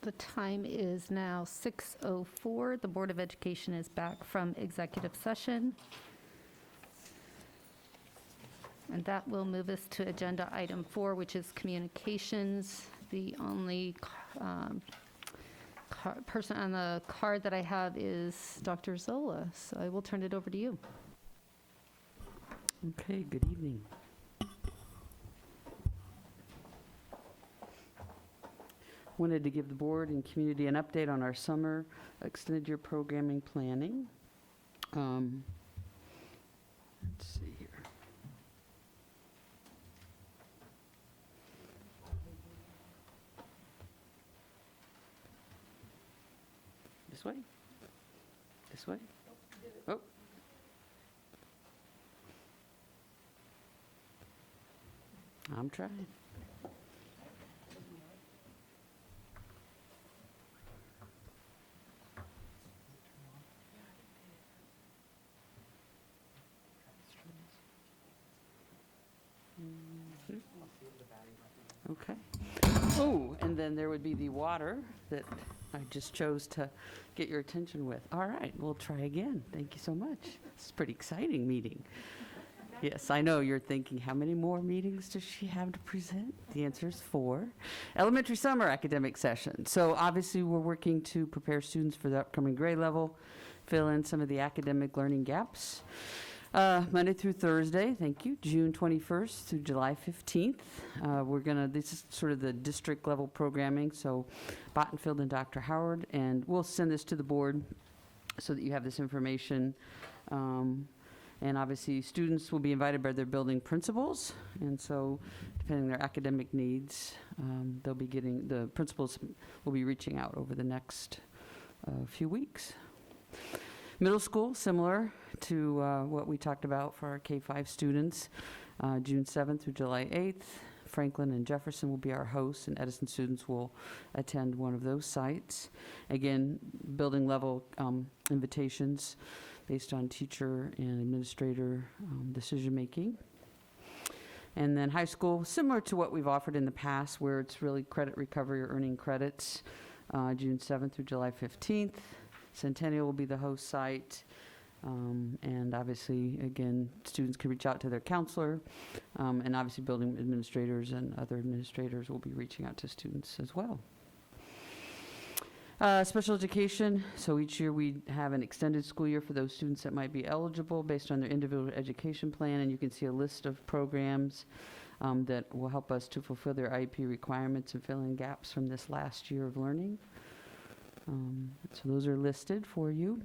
The time is now 6:04. The Board of Education is back from executive session. And that will move us to agenda item 4, which is communications. The only person on the card that I have is Dr. Zola, so I will turn it over to you. Okay, good evening. Wanted to give the board and community an update on our summer extended year programming planning. Let's see here. This way? This way? Oh. I'm trying. Okay. Oh, and then there would be the water that I just chose to get your attention with. All right, we'll try again. Thank you so much. It's a pretty exciting meeting. Yes, I know you're thinking, how many more meetings does she have to present? The answer is 4. Elementary summer academic session. So obviously we're working to prepare students for the upcoming grade level, fill in some of the academic learning gaps. Monday through Thursday, thank you, June 21st through July 15th. This is sort of the district level programming, so Bottenfield and Dr. Howard, and we'll send this to the board so that you have this information. And obviously, students will be invited by their building principals, and so depending on their academic needs, the principals will be reaching out over the next few weeks. Middle school, similar to what we talked about for our K-5 students, June 7th through July 8th. Franklin and Jefferson will be our hosts, and Edison students will attend one of those sites. Again, building level invitations based on teacher and administrator decision making. And then high school, similar to what we've offered in the past, where it's really credit recovery or earning credits, June 7th through July 15th. Centennial will be the host site. And obviously, again, students can reach out to their counselor, and obviously building administrators and other administrators will be reaching out to students as well. Special education, so each year we have an extended school year for those students that might be eligible based on their individual education plan, and you can see a list of programs that will help us to fulfill their IEP requirements and fill in gaps from this last year of learning. So those are listed for you.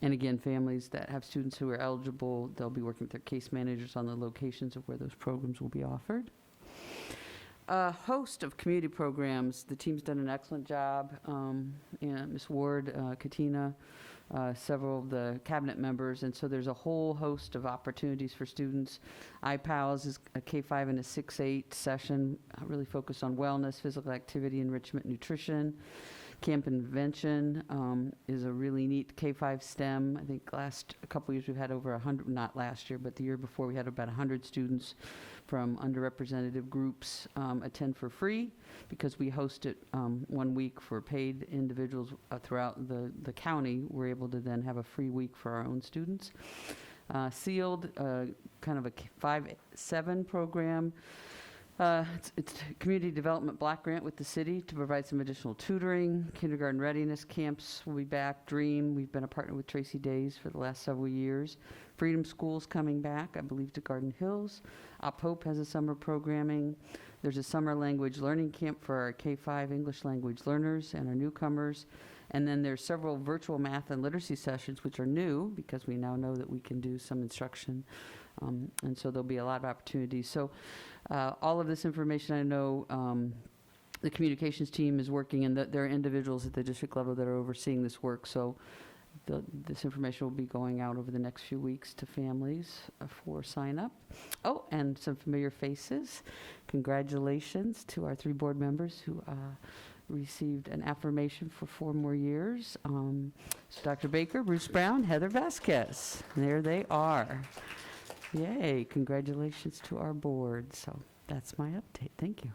And again, families that have students who are eligible, they'll be working with their case managers on the locations of where those programs will be offered. A host of community programs. The team's done an excellent job. Ms. Ward, Katina, several of the cabinet members, and so there's a whole host of opportunities for students. iPals is a K-5 and a 6-8 session, really focused on wellness, physical activity, enrichment, nutrition. Camp Invention is a really neat K-5 STEM. I think a couple years we've had over 100, not last year, but the year before we had about 100 students from underrepresented groups attend for free, because we host it 1 week for paid individuals throughout the county. We're able to then have a free week for our own students. Sealed, kind of a 5-7 program. It's community development block grant with the city to provide some additional tutoring. Kindergarten readiness camps will be back. Dream, we've been a partner with Tracy Days for the last several years. Freedom School's coming back, I believe, to Garden Hills. Op Hope has a summer programming. There's a summer language learning camp for our K-5 English language learners and our newcomers. And then there's several virtual math and literacy sessions, which are new because we now know that we can do some instruction. And so there'll be a lot of opportunities. So all of this information, I know the communications team is working, and there are individuals at the district level that are overseeing this work. So this information will be going out over the next few weeks to families for sign up. Oh, and some familiar faces. Congratulations to our 3 board members who received an affirmation for 4 more years. So Dr. Baker, Bruce Brown, Heather Vasquez. There they are. Yay, congratulations to our board. So that's my update. Thank you.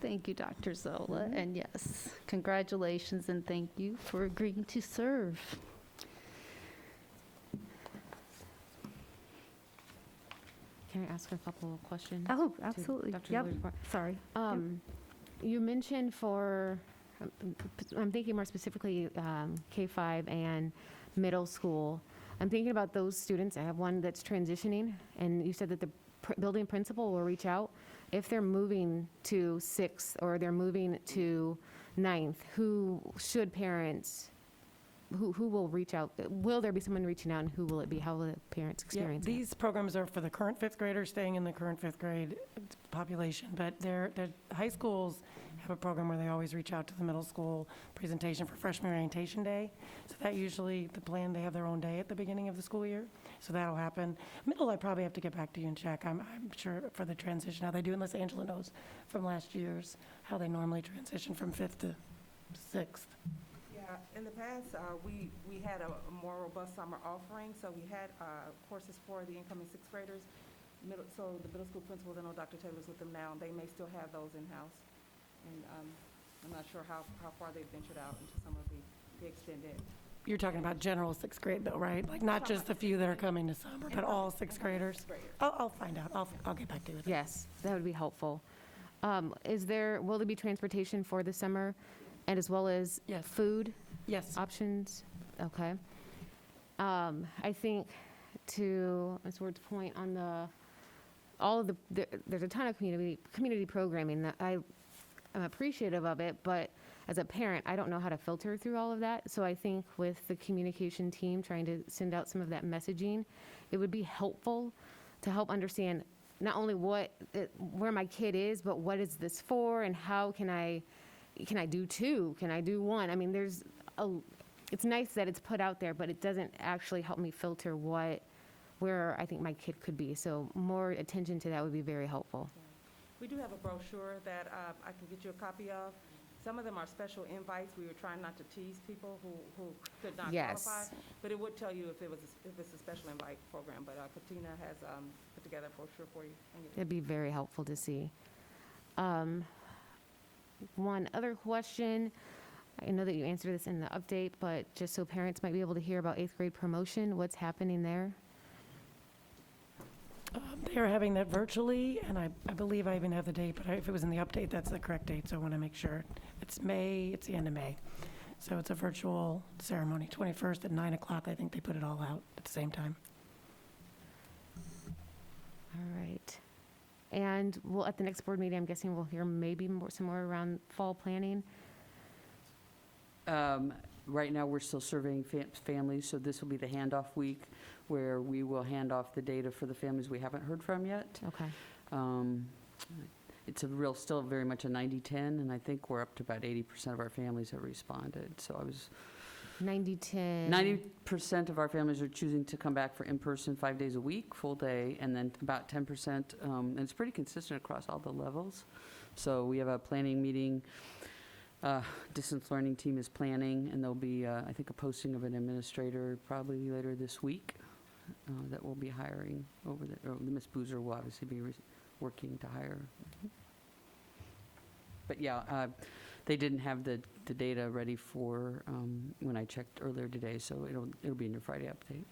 Thank you, Dr. Zola. And yes, congratulations and thank you for agreeing to serve. Can I ask a couple of questions? Oh, absolutely. Dr. Yep, Zolar's part? sorry. You mentioned I'm thinking more specifically K-5 and middle school. I'm thinking about those students. I have one that's transitioning, and you said that the building principal will reach out. If they're moving to 6th or they're moving to 9th, who should parents, who will reach out? Will there be someone reaching out, and who will it be? How will the parents Yeah, experience it? these programs are for the current fifth graders staying in the current fifth grade population, but the high schools have a program where they always reach out to the middle school presentation for freshman orientation day. So that usually the plan, they have their own day at the beginning of the school year. So that'll happen. Middle, I probably have to get back to you and check. I'm sure for the transition, how they do, unless Angela knows from last year's, how they normally transition from fifth to sixth. Yeah, in the past, we had a more robust summer offering, so we had courses for the incoming sixth graders. So the middle school principals, I know Dr. Taylor's with them now, they may still have those in-house. And I'm not sure how far they've ventured out into some of the extended. You're talking about general sixth grade though, right? Like not just the few that are coming to summer, but all sixth graders? I'll find out. I'll get back to you with that. Yes, that would be helpful. Will there be transportation for the summer, and as well as Yes. food Yes. options? Okay. I think to Ms. Ward's point on there's a ton of community programming that I'm appreciative of it, but as a parent, I don't know how to filter through all of that. So I think with the communication team trying to send out some of that messaging, it would be helpful to help understand not only where my kid is, but what is this for, and how can I do 2? Can I do 1? I mean, it's nice that it's put out there, but it doesn't actually help me filter where I think my kid could be. So more attention to that would be very helpful. We do have a brochure that I can get you a copy of. Some of them are special invites. We were trying not to tease people who could not Yes. qualify. But it would tell you if it's a special invite program. But Katina has put together a brochure for you. It'd be very helpful to see. One other question. I know that you answered this in the update, but just so parents might be able to hear about 8th grade promotion, what's happening there? They are having that virtually, and I believe I even have the date, but if it was in the update, that's the correct date, so I want to make sure. It's the end of May. So it's a virtual ceremony, 21st at 9 o'clock. I think they put it all out at the same time. All right. And at the next board meeting, I'm guessing we'll hear maybe some more around fall planning. Right now, we're still surveying families, so this will be the handoff week where we will hand off the data for the families we haven't heard from yet. Okay. It's still very much a 90-10, and I think we're up to about 80% of our families have responded. So 90-10. 90% of our families are choosing to come back for in-person 5 days a week, full day, and then about 10%, and it's pretty consistent across all the levels. So we have a planning meeting. Distance learning team is planning, and there'll be, I think, a posting of an administrator probably later this week that we'll be hiring over Ms. Boozer will obviously be working to hire. But yeah, they didn't have the data ready for when I checked earlier today, so it'll be in your Friday update.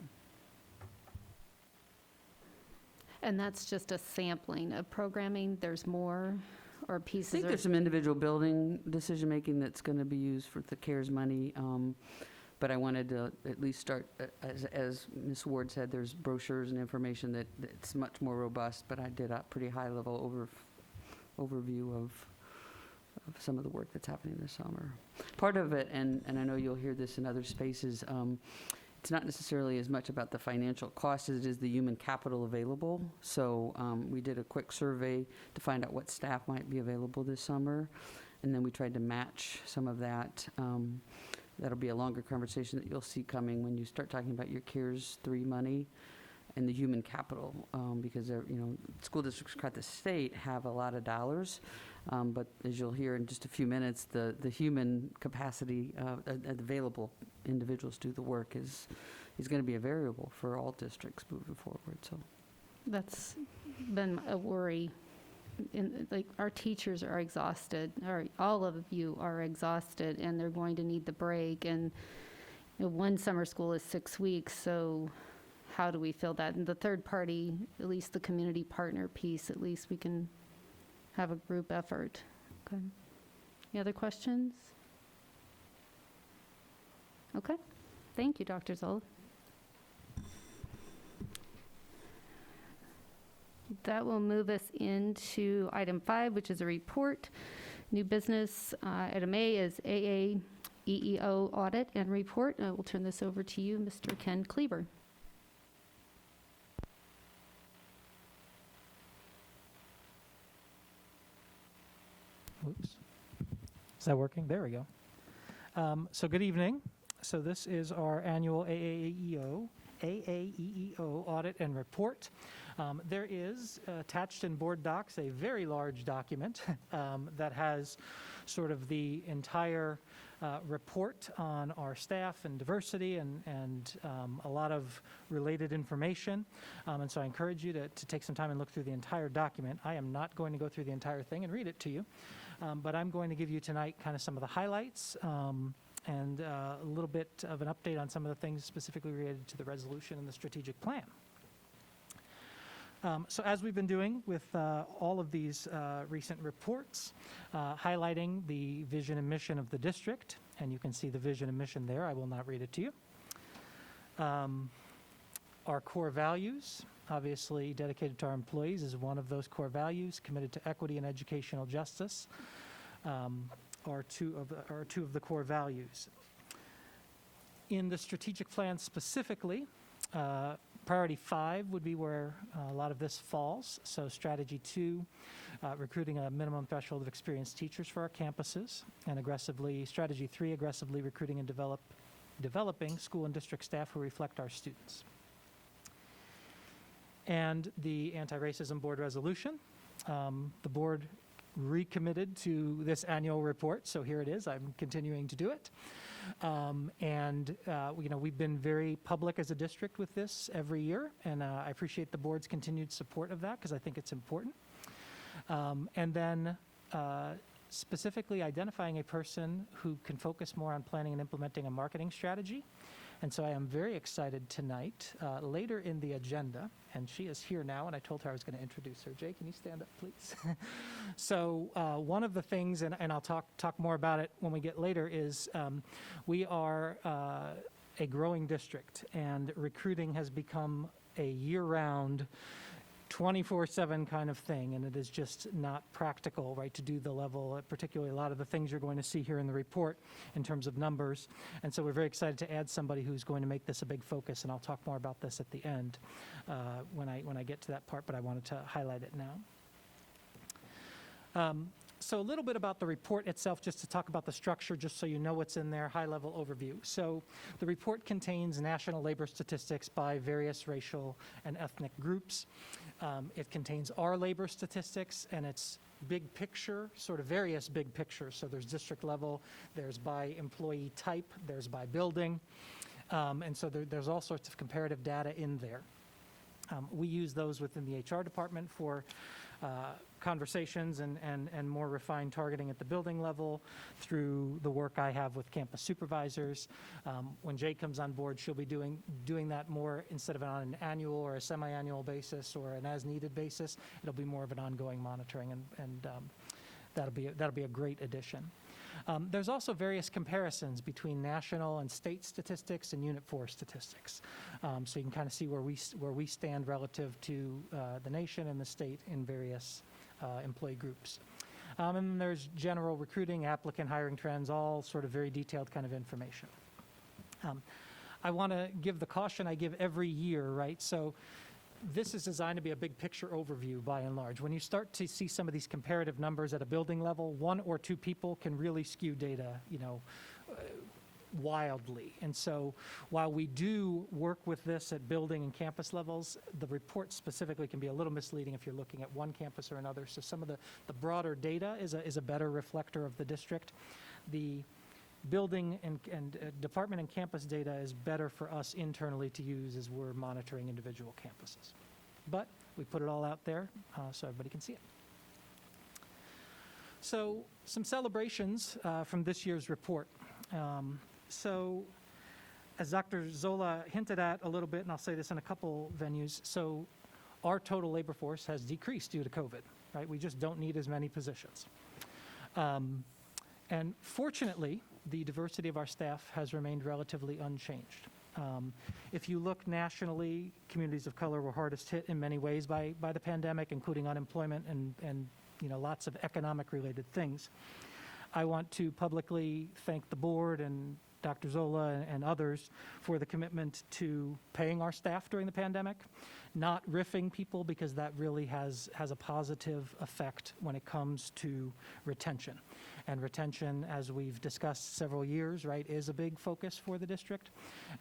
And that's just a sampling of programming. There's more or I pieces? think there's some individual building decision-making that's going to be used for the CARES money, but I wanted to at least start, as Ms. Ward said, there's brochures and information that's much more robust, but I did a pretty high-level overview of some of the work that's happening this summer. Part of it, and I know you'll hear this in other spaces, it's not necessarily as much about the financial cost as it is the human capital available. So we did a quick survey to find out what staff might be available this summer, and then we tried to match some of that. That'll be a longer conversation that you'll see coming when you start talking about your CARES 3 money and the human capital, because school districts across the state have a lot of dollars, but as you'll hear in just a few minutes, the human capacity, available individuals to do the work is going to be a variable for all districts moving forward. So That's been a worry like, our teachers are exhausted, or all of you are exhausted, and they're going to need the break, and one summer school is 6 weeks, so how do we fill that? And the third party, at least the community partner piece, at least we can have a group effort. Okay. Any other questions? Okay. Thank you, Dr. Zoll. That will move us into item 5, which is a report. New business. Item A is AAEEO audit and report. I will turn this over to you, Mr. Ken Kleber. Oops. Is that working? There we go. So good evening. So this is our annual AAEEO audit and report. There is attached in board docs a very large document that has sort of the entire report on our staff and diversity and a lot of related information. And so I encourage you to take some time and look through the entire document. I am not going to go through the entire thing and read it to you, but I'm going to give you tonight kind of some of the highlights and a little bit of an update on some of the things specifically related to the resolution and the strategic plan. So as we've been doing with all of these recent reports, highlighting the vision and mission of the district, and you can see the vision and mission there. I will not read it to you. Our core values, obviously dedicated to our employees, is one of those core values. Committed to equity and educational justice are two of the core values. In the strategic plan specifically, Priority 5 would be where a lot of this falls. So Strategy 2, recruiting a minimum threshold of experienced teachers for our campuses, and Strategy 3, aggressively recruiting and developing school and district staff who reflect our students. And the anti-racism board resolution. The board recommitted to this annual report, so here it is. I'm continuing to do it. We've been very public as a district with this every year, and I appreciate the board's continued support of that because I think it's important. And then specifically identifying a person who can focus more on planning and implementing a marketing strategy. And so I am very excited tonight, later in the agenda, and she is here now, and I told her I was going to introduce her. Jay, can you stand up, please? So one of the things, and I'll talk more about it when we get later, is we are a growing district, and recruiting has become a year-round 24/7 kind of thing, and it is just not practical, right, to do the level, particularly a lot of the things you're going to see here in the report in terms of numbers. And so we're very excited to add somebody who's going to make this a big focus, and I'll talk more about this at the end when I get to that part, but I wanted to highlight it now. So a little bit about the report itself, just to talk about the structure, just so you know what's in there, high-level overview. So the report contains national labor statistics by various racial and ethnic groups. It contains our labor statistics, and it's big picture, sort of various big pictures. So there's district level, there's by employee type, there's by building, and so there's all sorts of comparative data in there. We use those within the HR department for conversations and more refined targeting at the building level through the work I have with campus supervisors. When Jay comes on board, she'll be doing that more instead of on an annual or a semi-annual basis or an as-needed basis. It'll be more of an ongoing monitoring, and that'll be a great addition. There's also various comparisons between national and state statistics and Unit 4 statistics. So you can kind of see where we stand relative to the nation and the state in various employee groups. And then there's general recruiting, applicant hiring trends, all sort of very detailed kind of information. I want to give the caution I give every year, right? So this is designed to be a big picture overview by and large. When you start to see some of these comparative numbers at a building level, one or two people can really skew data, wildly. And so while we do work with this at building and campus levels, the report specifically can be a little misleading if you're looking at one campus or another. So some of the broader data is a better reflector of the district. The building and department and campus data is better for us internally to use as we're monitoring individual campuses. But we put it all out there so everybody can see it. So some celebrations from this year's report. So as Dr. Zola hinted at a little bit, and I'll say this in a couple venues, so our total labor force has decreased due to COVID, right? We just don't need as many positions. And fortunately, the diversity of our staff has remained relatively unchanged. If you look nationally, communities of color were hardest hit in many ways by the pandemic, including unemployment and lots of economic-related things. I want to publicly thank the board and Dr. Zola and others for the commitment to paying our staff during the pandemic, not riffing people, because that really has a positive effect when it comes to retention. And retention, as we've discussed several years, right, is a big focus for the district.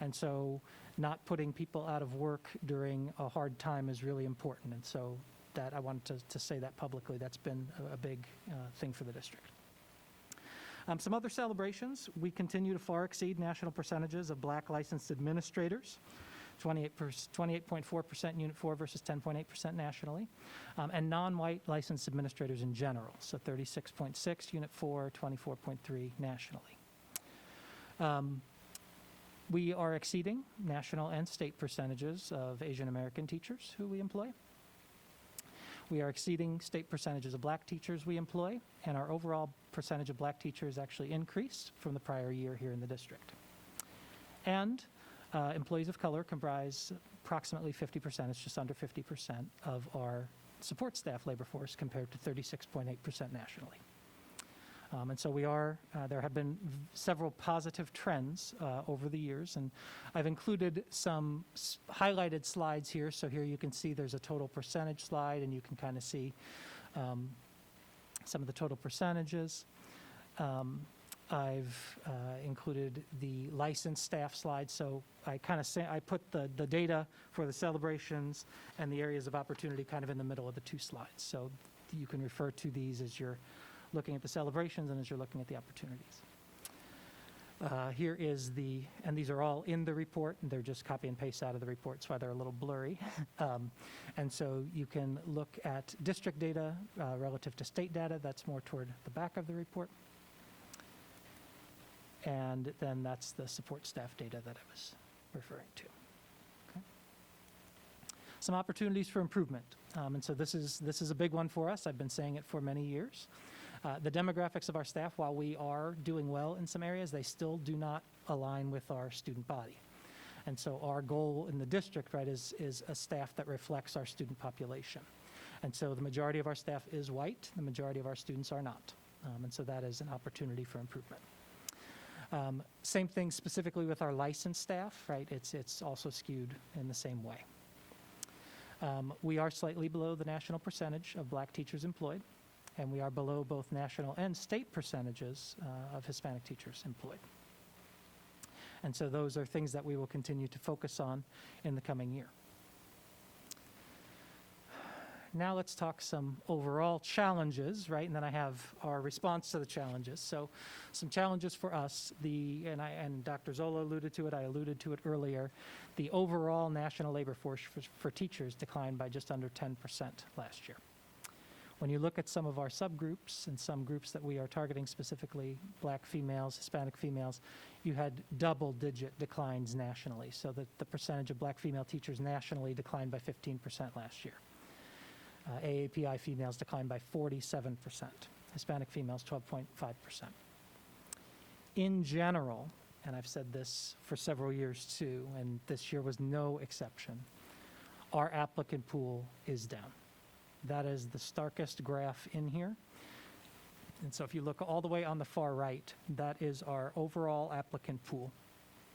And so not putting people out of work during a hard time is really important. And so that I wanted to say that publicly. That's been a big thing for the district. Some other celebrations, we continue to far exceed national percentages of black licensed administrators, 28.4% Unit 4 versus 10.8% nationally, and non-white licensed administrators in general, so 36.6 Unit 4, 24.3 nationally. We are exceeding national and state percentages of Asian American teachers who we employ. We are exceeding state percentages of black teachers we employ, and our overall percentage of black teachers actually increased from the prior year here in the district. And employees of color comprise approximately 50%, it's just under 50% of our support staff labor force compared to 36.8% nationally. And so we are, there have been several positive trends over the years, and I've included some highlighted slides here. So here you can see there's a total percentage slide, and you can kind of see some of the total percentages. I've included the licensed staff slide, so I kind of say I put the data for the celebrations and the areas of opportunity kind of in the middle of the two slides. So you can refer to these as you're looking at the celebrations and as you're looking at the opportunities. Here is and these are all in the report, and they're just copy and paste out of the report, that's why they're a little blurry. And so you can look at district data relative to state data, that's more toward the back of the report. And then that's the support staff data that I was referring to. Okay. Some opportunities for improvement. And so this is a big one for us. I've been saying it for many years. The demographics of our staff, while we are doing well in some areas, they still do not align with our student body. And so our goal in the district, right, is a staff that reflects our student population. And so the majority of our staff is white, the majority of our students are not. And so that is an opportunity for improvement. Same thing specifically with our licensed staff, right? It's also skewed in the same way. We are slightly below the national percentage of black teachers employed, and we are below both national and state percentages of Hispanic teachers employed. And so those are things that we will continue to focus on in the coming year. Now let's talk some overall challenges, right? And then I have our response to the challenges. So some challenges for us, and Dr. Zola alluded to it, I alluded to it earlier, the overall national labor force for teachers declined by just under 10% last year. When you look at some of our subgroups and some groups that we are targeting specifically, black females, Hispanic females, you had double-digit declines nationally. So that the percentage of black female teachers nationally declined by 15% last year. AAPI females declined by 47%. Hispanic females, 12.5%. In general, and I've said this for several years too, and this year was no exception, our applicant pool is down. That is the starkest graph in here. And so if you look all the way on the far right, that is our overall applicant pool.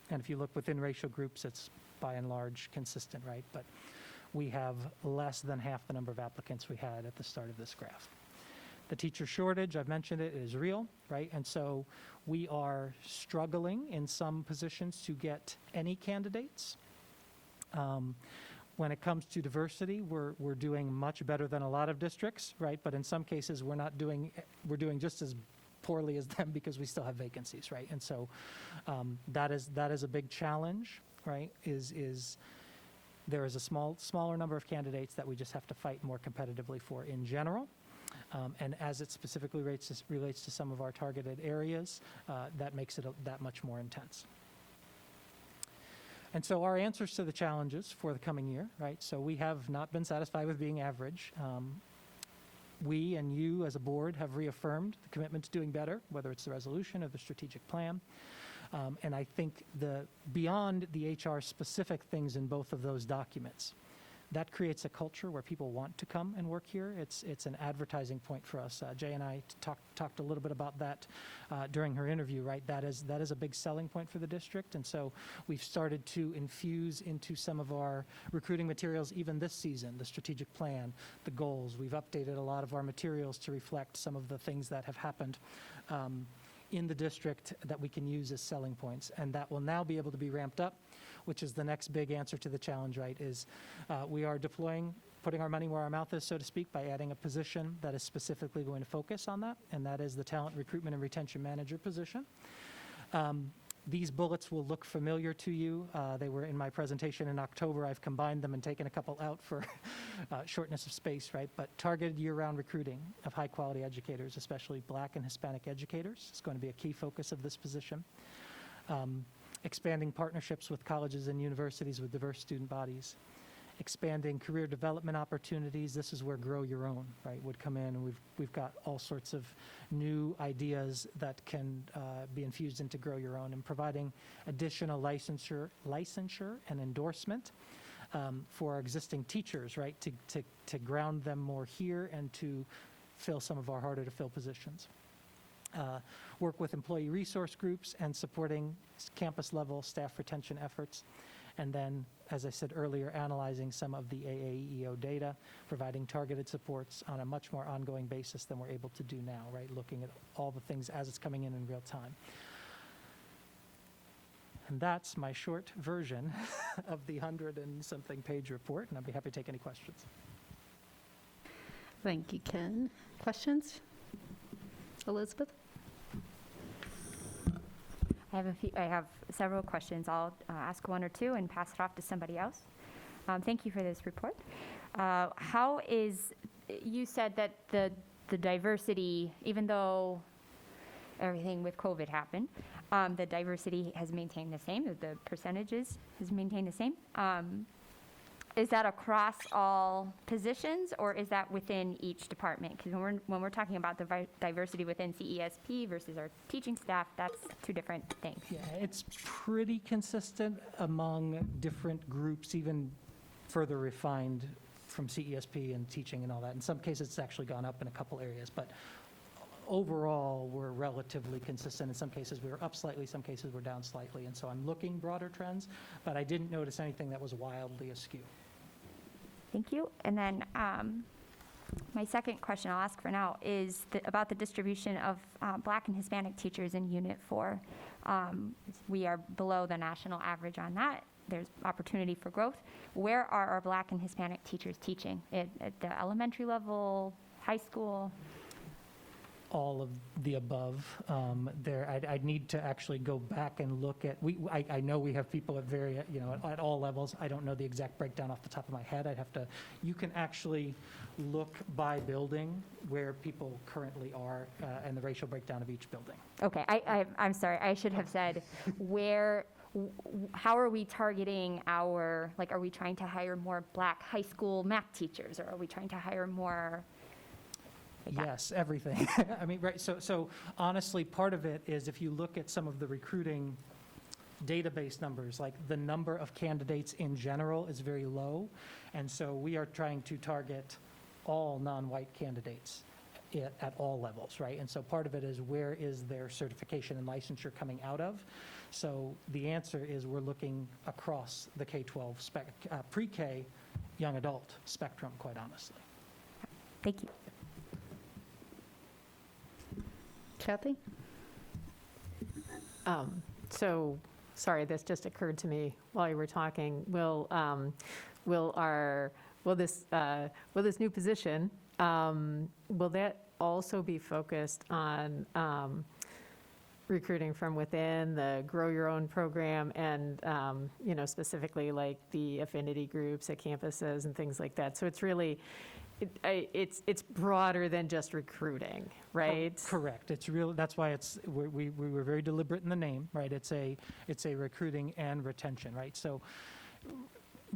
And if you look within racial groups, it's by and large consistent, right? But we have less than half the number of applicants we had at the start of this graph. The teacher shortage, I've mentioned it, is real, right? And so we are struggling in some positions to get any candidates. When it comes to diversity, we're doing much better than a lot of districts, right? But in some cases, we're doing just as poorly as them because we still have vacancies, right? And so that is a big challenge, right? There is a smaller number of candidates that we just have to fight more competitively for in general. And as it specifically relates to some of our targeted areas, that makes it that much more intense. And so our answers to the challenges for the coming year, right? So we have not been satisfied with being average. We and you as a board have reaffirmed the commitment to doing better, whether it's the resolution or the strategic plan. And I think beyond the HR specific things in both of those documents, that creates a culture where people want to come and work here. It's an advertising point for us. Jay and I talked a little bit about that during her interview, right? That is a big selling point for the district. And so we've started to infuse into some of our recruiting materials even this season, the strategic plan, the goals. We've updated a lot of our materials to reflect some of the things that have happened in the district that we can use as selling points. And that will now be able to be ramped up, which is the next big answer to the challenge, right, is we are putting our money where our mouth is, so to speak, by adding a position that is specifically going to focus on that, and that is the Talent Recruitment and Retention Manager position. These bullets will look familiar to you. They were in my presentation in October. I've combined them and taken a couple out for shortness of space, right? But targeted year-round recruiting of high-quality educators, especially Black and Hispanic educators, is going to be a key focus of this position. Expanding partnerships with colleges and universities with diverse student bodies. Expanding career development opportunities. This is where Grow Your Own, right, would come in, and we've got all sorts of new ideas that can be infused into Grow Your Own, and providing additional licensure and endorsement for our existing teachers, right, to ground them more here and to fill some of our harder to fill positions. Work with employee resource groups and supporting campus level staff retention efforts. And then, as I said earlier, analyzing some of the AAEO data, providing targeted supports on a much more ongoing basis than we're able to do now, right? Looking at all the things as it's coming in real time. And that's my short version of the 100 and something page report, and I'd be happy to take any questions. Thank you, Ken. Questions? Elizabeth? I have several questions. I'll ask one or two and pass it off to somebody else. Thank you for this report. You said that the diversity, even though everything with COVID happened, the diversity has maintained the same, the percentages has maintained the same. Is that across all positions, or is that within each department? Because when we're talking about the diversity within CESP versus our teaching staff, that's two different things. Yeah, it's pretty consistent among different groups, even further refined from CESP and teaching and all that. In some cases, it's actually gone up in a couple areas, but overall, we're relatively consistent. In some cases, we were up slightly, some cases we're down slightly, and so I'm looking broader trends, but I didn't notice anything that was wildly askew. Thank you. And then my second question I'll ask for now is about the distribution of Black and Hispanic teachers in Unit 4. We are below the national average on that. There's opportunity for growth. Where are our Black and Hispanic teachers teaching? At the elementary level, high school? All of the above. I'd need to actually go back and look at, I know we have people at all levels. I don't know the exact breakdown off the top of my head. You can actually look by building where people currently are and the racial breakdown of each building. Okay, I'm sorry, I should have said how are we targeting are we trying to hire more Black high school math teachers, or are we trying to hire more? Yes, everything. I mean, right, so honestly, part of it is if you look at some of the recruiting database numbers, like the number of candidates in general is very low, and so we are trying to target all non-white candidates at all levels, right? And so part of it is where is their certification and licensure coming out of? So the answer is we're looking across the K-12 pre-K young adult spectrum, quite honestly. Thank you. Kathy? So, sorry, this just occurred to me while you were talking. Will this new position, will that also be focused on recruiting from within the Grow Your Own program and, specifically like the affinity groups at campuses and things like that? So it's really it's broader than just recruiting, right? Correct. It's real, that's why we were very deliberate in the name, right? It's a recruiting and retention, right? So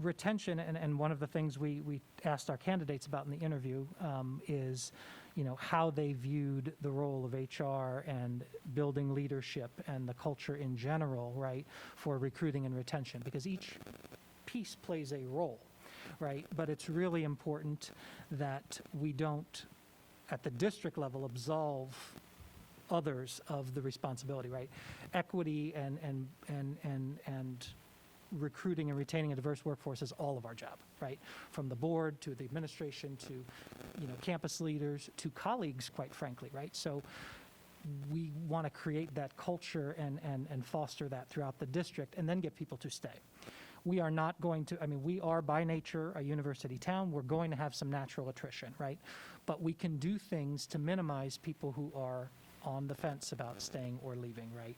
retention, and one of the things we asked our candidates about in the interview is, how they viewed the role of HR and building leadership and the culture in general, right, for recruiting and retention, because each piece plays a role, right? But it's really important that we don't, at the district level, absolve others of the responsibility, right? Equity and recruiting and retaining a diverse workforce is all of our job, right? From the board to the administration to, campus leaders to colleagues, quite frankly, right? So we want to create that culture and foster that throughout the district and then get people to stay. We are not going to, we are by nature a university town. We're going to have some natural attrition, right? But we can do things to minimize people who are on the fence about staying or leaving, right,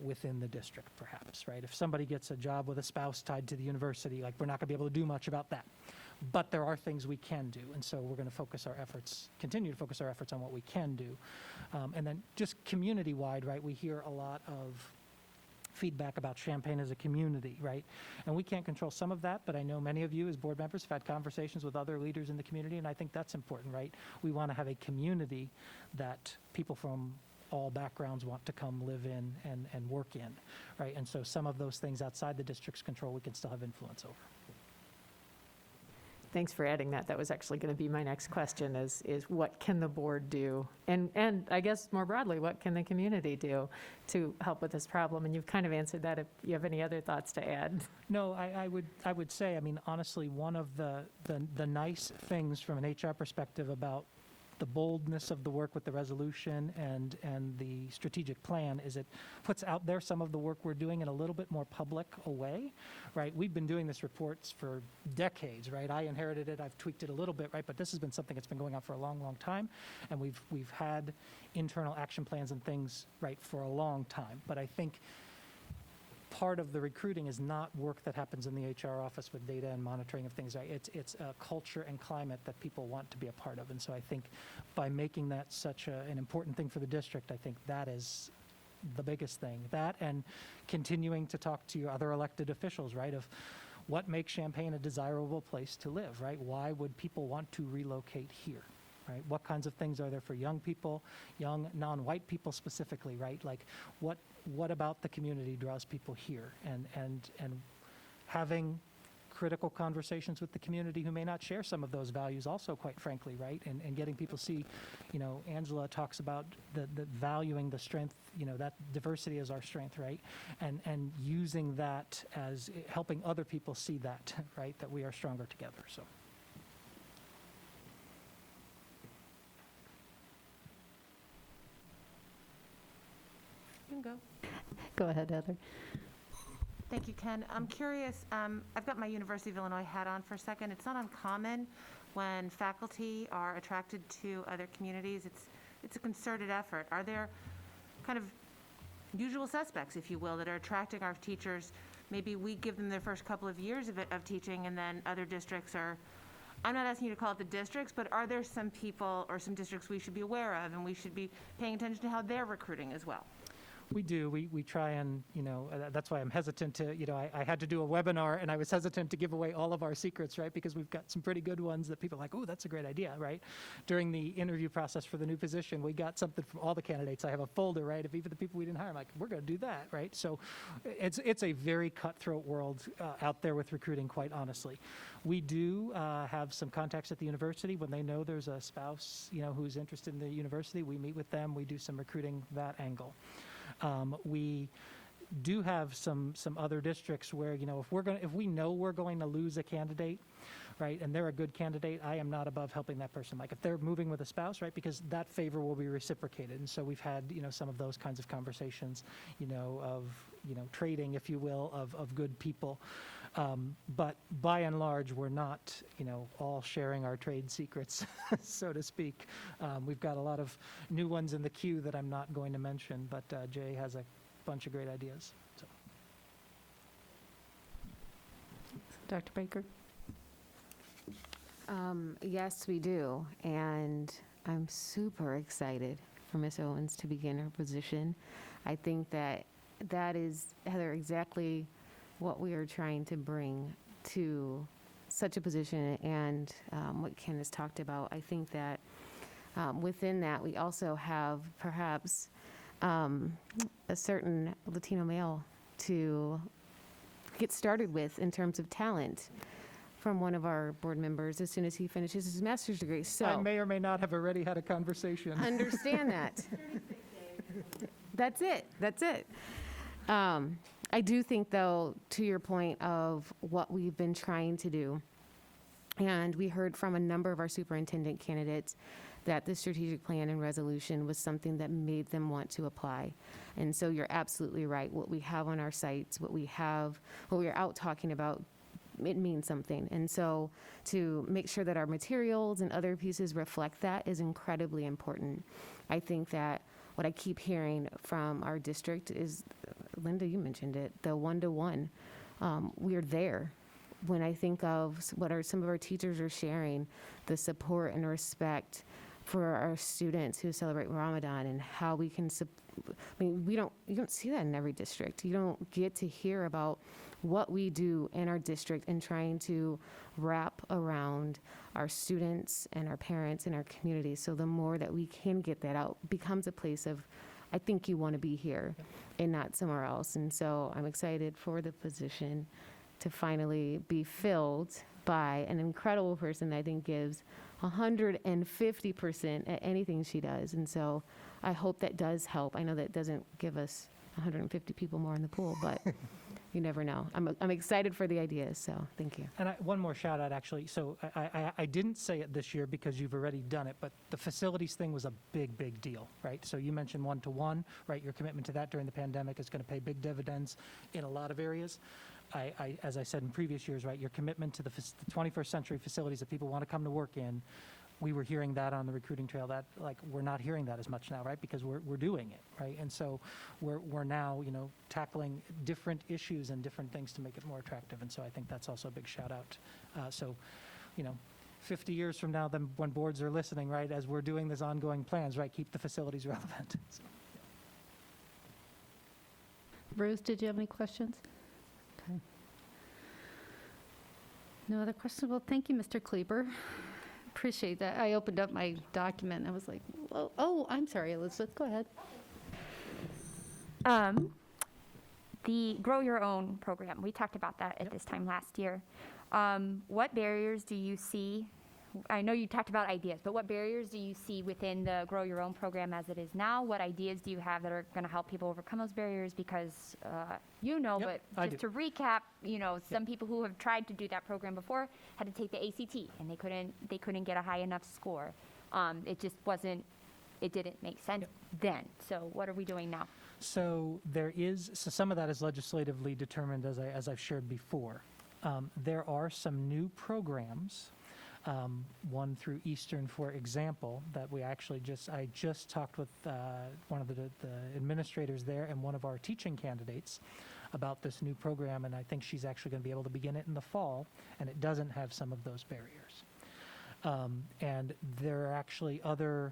within the district, perhaps, right? If somebody gets a job with a spouse tied to the university, like, we're not going to be able to do much about that. But there are things we can do, and so we're going to continue to focus our efforts on what we can do. And then just community-wide, right, we hear a lot of feedback about Champaign as a community, right? And we can't control some of that, but I know many of you as board members have had conversations with other leaders in the community, and I think that's important, right? We want to have a community that people from all backgrounds want to come live in and work in, right? And so some of those things outside the district's control, we can still have influence over. Thanks for adding that. That was actually going to be my next question is what can the board do? And I guess more broadly, what can the community do to help with this problem? And you've kind of answered that. If you have any other thoughts to add. No, I would say, honestly, one of the nice things from an HR perspective about the boldness of the work with the resolution and the strategic plan is it puts out there some of the work we're doing in a little bit more public a way, right? We've been doing this reports for decades, right? I inherited it, I've tweaked it a little bit, right? But this has been something that's been going on for a long, long time, and we've had internal action plans and things, right, for a long time. But I think part of the recruiting is not work that happens in the HR office with data and monitoring of things, right? It's a culture and climate that people want to be a part of. And so I think by making that such an important thing for the district, I think that is the biggest thing. That and continuing to talk to your other elected officials, right, of what makes Champaign a desirable place to live, right? Why would people want to relocate here? Right? What kinds of things are there for young people, young non-white people specifically, right? Like what about the community draws people here? And having critical conversations with the community who may not share some of those values also, quite frankly, right? And getting people to see, Angela talks about the valuing the strength, that diversity is our strength, right? And using that as helping other people see that, right? That we are stronger together, so. You can go. Go ahead, Heather. Thank you, Ken. I'm curious, I've got my University of Illinois hat on for a second. It's not uncommon when faculty are attracted to other communities. It's a concerted effort. Are there kind of usual suspects, if you will, that are attracting our teachers? Maybe we give them their first couple of years of teaching, and then other districts are, I'm not asking you to call it the districts, but are there some people or some districts we should be aware of, and we should be paying attention to how they're recruiting as well? We do. We try and, that's why I'm hesitant to, I had to do a webinar and I was hesitant to give away all of our secrets, right? Because we've got some pretty good ones that people are like, oh, that's a great idea, right? During the interview process for the new position, we got something from all the candidates. I have a folder, right, of even the people we didn't hire. I'm like, we're going to do that, right? So it's a very cutthroat world out there with recruiting, quite honestly. We do have some contacts at the university. When they know there's a spouse, who's interested in the university, we meet with them. We do some recruiting that angle. We do have some other districts where, if we know we're going to lose a candidate, right, and they're a good candidate, I am not above helping that person. Like if they're moving with a spouse, right, because that favor will be reciprocated. And so we've had, some of those kinds of conversations, of, trading, if you will, of good people. But by and large, we're not, all sharing our trade secrets, so to speak. We've got a lot of new ones in the queue that I'm not going to mention, but Jay has a bunch of great ideas. So. Dr. Baker? Yes, we do. And I'm super excited for Ms. Owens to begin her position. I think that that is, Heather, exactly what we are trying to bring to such a position, and what Ken has talked about. I think that within that, we also have perhaps a certain Latino male to get started with in terms of talent from one of our board members as soon as he finishes his master's degree. So I may or may not have already had a conversation. understand that. That's it. That's it. I do think, though, to your point of what we've been trying to do, and we heard from a number of our superintendent candidates that the strategic plan and resolution was something that made them want to apply. And so you're absolutely right. What we have on our sites, what we are out talking about, it means something. And so to make sure that our materials and other pieces reflect that is incredibly important. I think that what I keep hearing from our district is, Linda, you mentioned it, the one-to-one. We're there. When I think of what some of our teachers are sharing, the support and respect for our students who celebrate Ramadan and how we can, you don't see that in every district. You don't get to hear about what we do in our district and trying to wrap around our students and our parents and our community. So the more that we can get that out, becomes a place of, I think you want to be here and not somewhere else. And so I'm excited for the position to finally be filled by an incredible person that I think gives 150% at anything she does. And so I hope that does help. I know that doesn't give us 150 people more in the pool, but you never know. I'm excited for the ideas, so thank you. And one more shout out, actually. So I didn't say it this year because you've already done it, but the facilities thing was a big, big deal, right? So you mentioned one-to-one, right? Your commitment to that during the pandemic is going to pay big dividends in a lot of areas. As I said in previous years, right, your commitment to the 21st century facilities that people want to come to work in, we were hearing that on the recruiting trail. That, like, we're not hearing that as much now, right? Because we're doing it, right? And so we're now, tackling different issues and different things to make it more attractive. And so I think that's also a big shout out. 50 years from now, then when boards are listening, right, as we're doing this ongoing plans, right, keep the facilities relevant. So. Bruce, did you have any questions? Okay. No other questions? Well, thank you, Mr. Kleber. Appreciate that. I opened up my document and I was like, oh, I'm sorry, Elizabeth, go ahead. The Grow Your Own program, we talked about that at this time last year. What barriers do you see? I know you talked about ideas, but what barriers do you see within the Grow Your Own program as it is now? What ideas do you have that are going to help people overcome those barriers? Because Yep, I but just to recap, some people who have tried to do that program before had to take the ACT and they couldn't get a high enough score. It just wasn't, it didn't make sense then. So what are we doing now? So some of that is legislatively determined, as I've shared before. There are some new programs, one through Eastern, for example, that I just talked with one of the administrators there and one of our teaching candidates about this new program, and I think she's actually going to be able to begin it in the fall, and it doesn't have some of those barriers. And there are actually other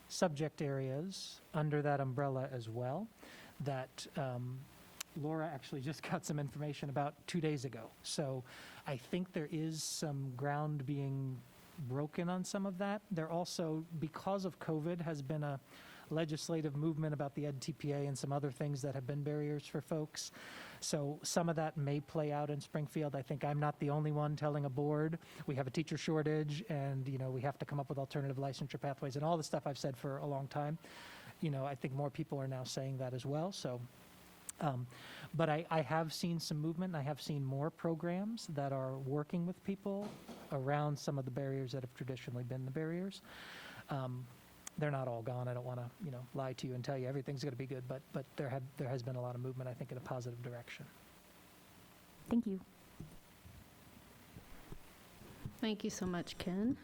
subject areas under that umbrella as well that Laura actually just got some information about 2 days ago. So I think there is some ground being broken on some of that. There also, because of COVID, has been a legislative movement about the EdTPA and some other things that have been barriers for folks. So some of that may play out in Springfield. I think I'm not the only one telling a board we have a teacher shortage and we have to come up with alternative licensure pathways and all the stuff I've said for a long time. I think more people are now saying that as well. So but I have seen some movement. I have seen more programs that are working with people around some of the barriers that have traditionally been the barriers. They're not all gone. I don't want to, lie to you and tell you everything's going to be good, but there has been a lot of movement, I think, in a positive direction. Thank you. Thank you so much, Ken.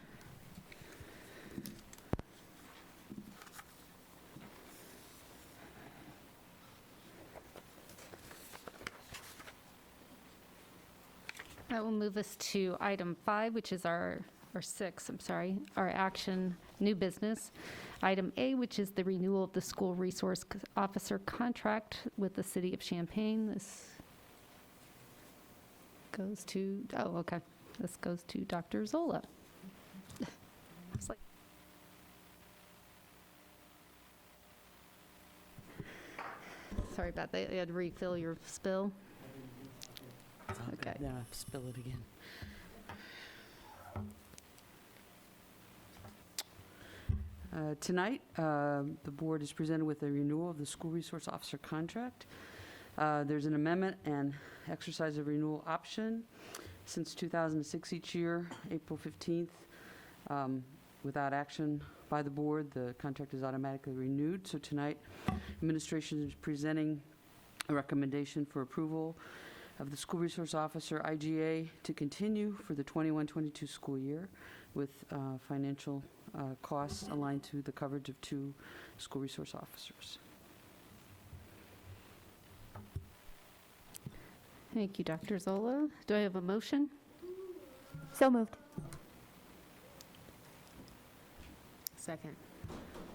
That will move us to item 5, which is our 6, I'm sorry, our action, new business. Item A, which is the renewal of the school resource officer contract with the city of Champaign. This goes to, oh, okay. This goes to Dr. Zola. I was like- Sorry about that. You had to refill your spill. It's all good. Okay. Now spill it again. Tonight, the board is presented with a renewal of the school resource officer contract. There's an amendment and exercise of renewal option since 2006 each year, April 15th. Without action by the board, the contract is automatically renewed. So tonight, administration is presenting a recommendation for approval of the school resource officer, IGA, to continue for the 21-22 school year with financial costs aligned to the coverage of 2 school resource officers. Thank you, Dr. Zola. Do I have a motion? So moved. Second.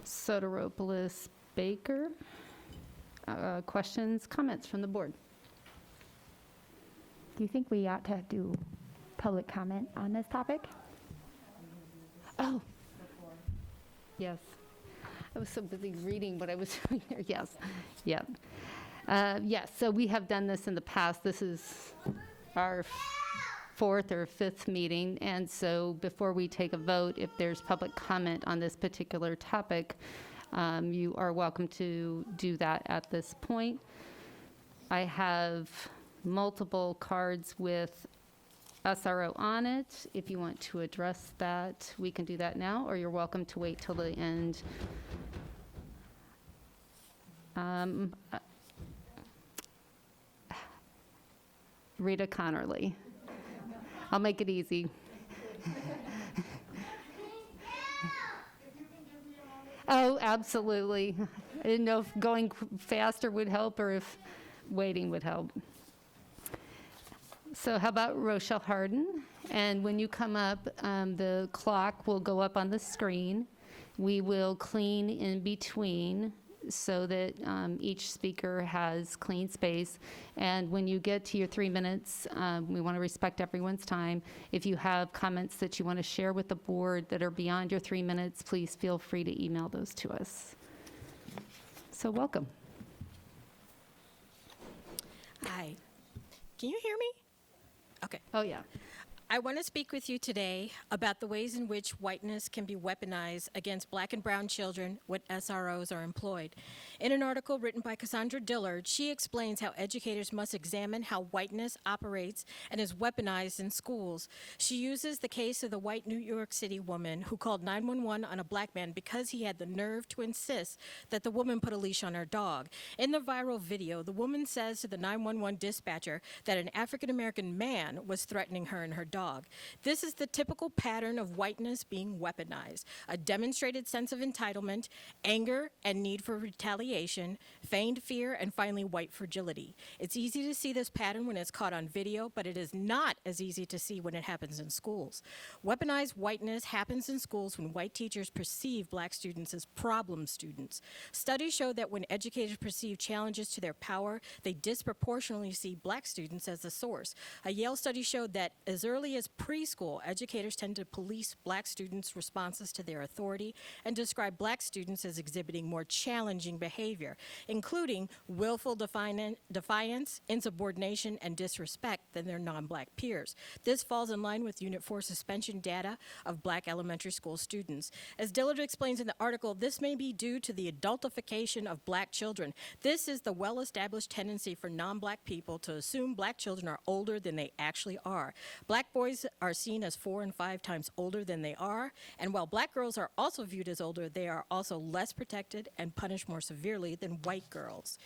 Soteropoulos Baker. Questions, comments from the board? Do you think we ought to do public comment on this topic? Oh. Yes. I was so busy reading what I was doing there. Yes. Yep. Yes, so we have done this in the past. This is our 4th or 5th meeting. And so before we take a vote, if there's public comment on this particular topic, you are welcome to do that at this point. I have multiple cards with SRO on it. If you want to address that, we can do that now, or you're welcome to wait till the end. Rita Connerly. I'll make it easy. Oh, absolutely. I didn't know if going faster would help or if waiting would help. So how about Rochelle Harden? And when you come up, the clock will go up on the screen. We will clean in between so that each speaker has clean space. And when you get to your 3 minutes, we want to respect everyone's time. If you have comments that you want to share with the board that are beyond your 3 minutes, please feel free to email those to us. So welcome. Hi. Can you hear me? Okay. Oh, yeah. I want to speak with you today about the ways in which whiteness can be weaponized against black and brown children when SROs are employed. In an article written by Cassandra Dillard, she explains how educators must examine how whiteness operates and is weaponized in schools. She uses the case of the white New York City woman who called 911 on a black man because he had the nerve to insist that the woman put a leash on her dog. In the viral video, the woman says to the 911 dispatcher that an African-American man was threatening her and her dog. This is the typical pattern of whiteness being weaponized: a demonstrated sense of entitlement, anger and need for retaliation, feigned fear, and finally white fragility. It's easy to see this pattern when it's caught on video, but it is not as easy to see when it happens in schools. Weaponized whiteness happens in schools when white teachers perceive black students as problem students. Studies show that when educators perceive challenges to their power, they disproportionately see black students as the source. A Yale study showed that as early as preschool, educators tend to police black students' responses to their authority and describe black students as exhibiting more challenging behavior, including willful defiance, insubordination, and disrespect than their non-black peers. This falls in line with Unit 4 suspension data of black elementary school students. As Dillard explains in the article, this may be due to the adultification of black children. This is the well-established tendency for non-black people to assume black children are older than they actually are. Black boys are seen as 4 and 5 times older than they are, and while black girls are also viewed as older, they are also less protected and punished more severely than white girls.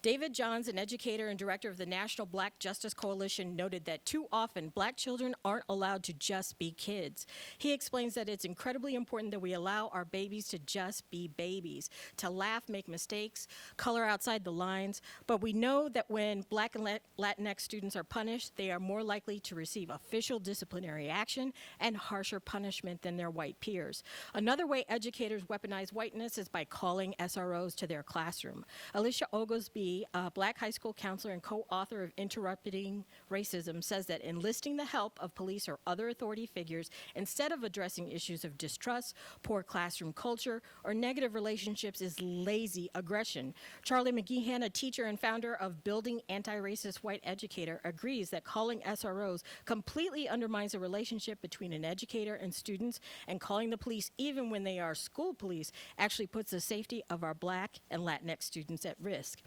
David Johns, an educator and director of the National Black Justice Coalition, noted that too often Black children aren't allowed to just be kids. He explains that it's incredibly important that we allow our babies to just be babies, to laugh, make mistakes, color outside the lines. But we know that when Black and Latinx students are punished, they are more likely to receive official disciplinary action and harsher punishment than their white peers. Another way educators weaponize whiteness is by calling SROs to their classroom. Alicia Oglesby, a Black high school counselor and co-author of Interrupting Racism, says that enlisting the help of police or other authority figures instead of addressing issues of distrust, poor classroom culture, or negative relationships is lazy aggression. Charlie McGeehan, a teacher and founder of Building Anti-Racist White Educator, agrees that calling SROs completely undermines the relationship between an educator and students, and calling the police, even when they are school police, actually puts the safety of our Black and Latinx students at risk.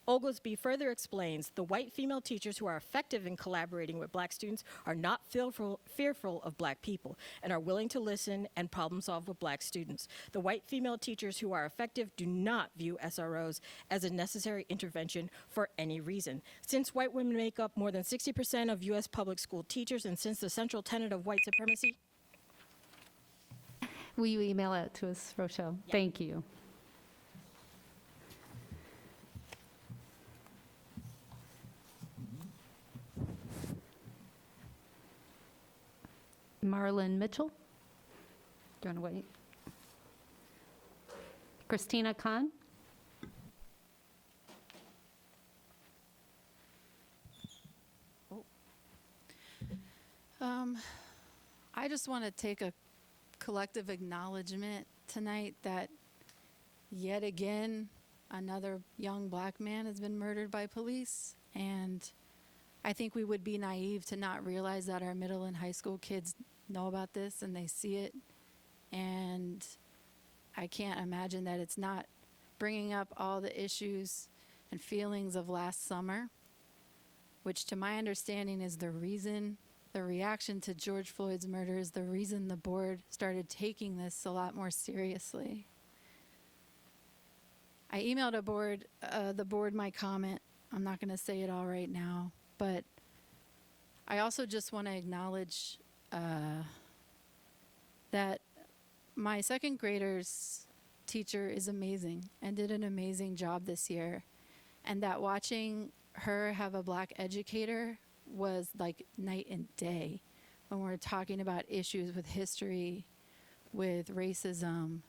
Oglesby further explains the white female teachers who are effective in collaborating with Black students are not fearful of Black people and are willing to listen and problem solve with Black students. The white female teachers who are effective do not view SROs as a necessary intervention for any reason. Since white women make up more than 60% of U.S. public school teachers, and since the central tenet of white supremacy. Will you email it to us, Rochelle? Yeah. Thank you. Marlon Mitchell? Do you want to wait? Christina Khan? I just want to take a collective acknowledgement tonight that yet again another young Black man has been murdered by police, and I think we would be naive to not realize that our middle and high school kids know about this and they see it, and I can't imagine that it's not bringing up all the issues and feelings of last summer, which to my understanding is the reason, the reaction to George Floyd's murder is the reason the board started taking this a lot more seriously. I emailed the board my comment. I'm not going to say it all right now, but I also just want to acknowledge that my second grader's teacher is amazing and did an amazing job this year, and that watching her have a Black educator was like night and day when we're talking about issues with history, with racism.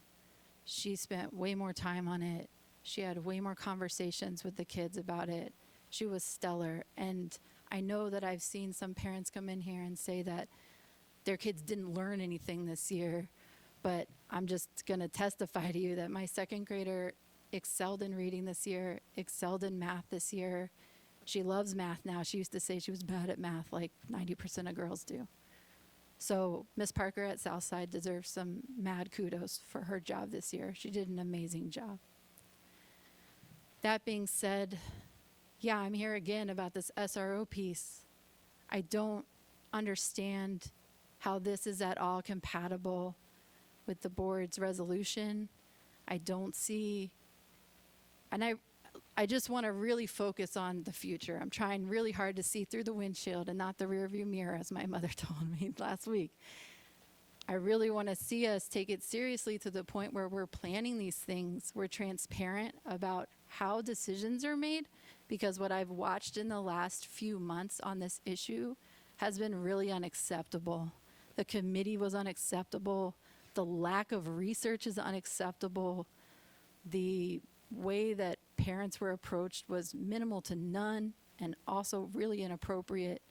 She spent way more time on it. She had way more conversations with the kids about it. She was stellar. And I know that I've seen some parents come in here and say that their kids didn't learn anything this year, but I'm just going to testify to you that my second grader excelled in reading this year, excelled in math this year. She loves math now. She used to say she was bad at math like 90% of girls do. So Miss Parker at Southside deserves some mad kudos for her job this year. She did an amazing job. That being said, yeah, I'm here again about this SRO piece. I don't understand how this is at all compatible with the board's resolution. I don't see, and I just want to really focus on the future. I'm trying really hard to see through the windshield and not the rearview mirror, as my mother told me last week. I really want to see us take it seriously to the point where we're planning these things. We're transparent about how decisions are made, because what I've watched in the last few months on this issue has been really unacceptable. The committee was unacceptable. The lack of research is unacceptable. The way that parents were approached was minimal to none and also really inappropriate.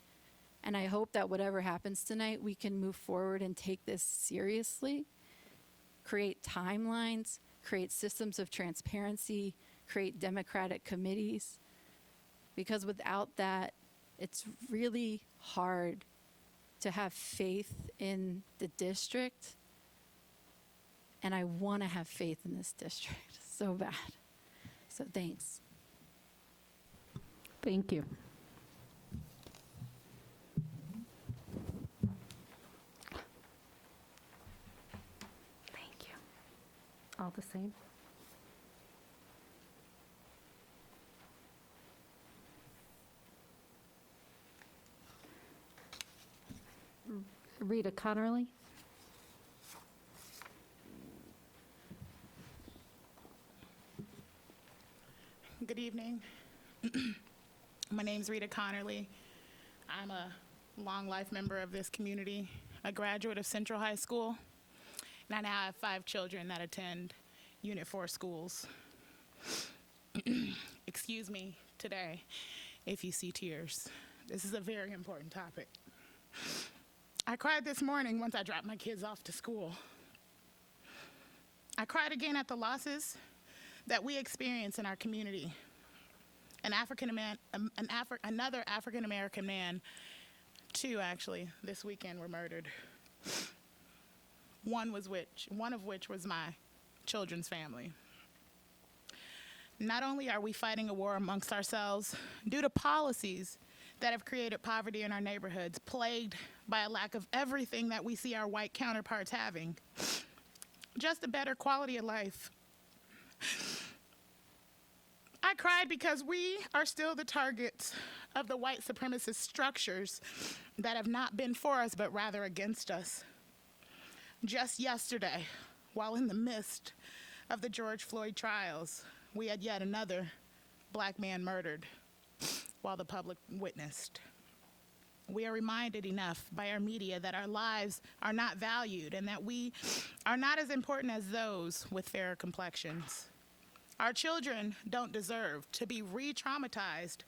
And I hope that whatever happens tonight, we can move forward and take this seriously, create timelines, create systems of transparency, create democratic committees, because without that, it's really hard to have faith in the district. And I want to have faith in this district so bad. So thanks. Thank you. Thank you. All the same? Rita Connerly. Good evening. My name's Rita Connerly. I'm a long life member of this community, a graduate of Central High School, and I now have 5 children that attend Unit 4 schools. Excuse me today if you see tears. This is a very important topic. I cried this morning once I dropped my kids off to school. I cried again at the losses that we experience in our community. Another African American man, 2 actually, this weekend were murdered. One of which was my children's family. Not only are we fighting a war amongst ourselves due to policies that have created poverty in our neighborhoods, plagued by a lack of everything that we see our white counterparts having, just a better quality of life. I cried because we are still the targets of the white supremacist structures that have not been for us, but rather against us. Just yesterday, while in the midst of the George Floyd trials, we had yet another black man murdered while the public witnessed. We are reminded enough by our media that our lives are not valued and that we are not as important as those with fairer complexions. Our children don't deserve to be re-traumatized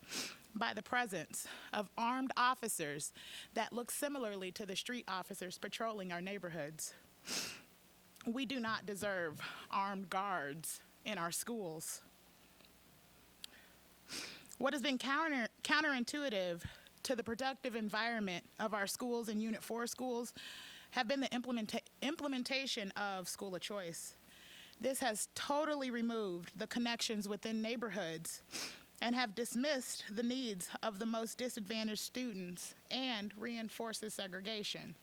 by the presence of armed officers that look similarly to the street officers patrolling our neighborhoods. We do not deserve armed guards in our schools. What has been counterintuitive to the productive environment of our schools and Unit 4 schools have been the implementation of school of choice. This has totally removed the connections within neighborhoods and have dismissed the needs of the most disadvantaged students and reinforces segregation.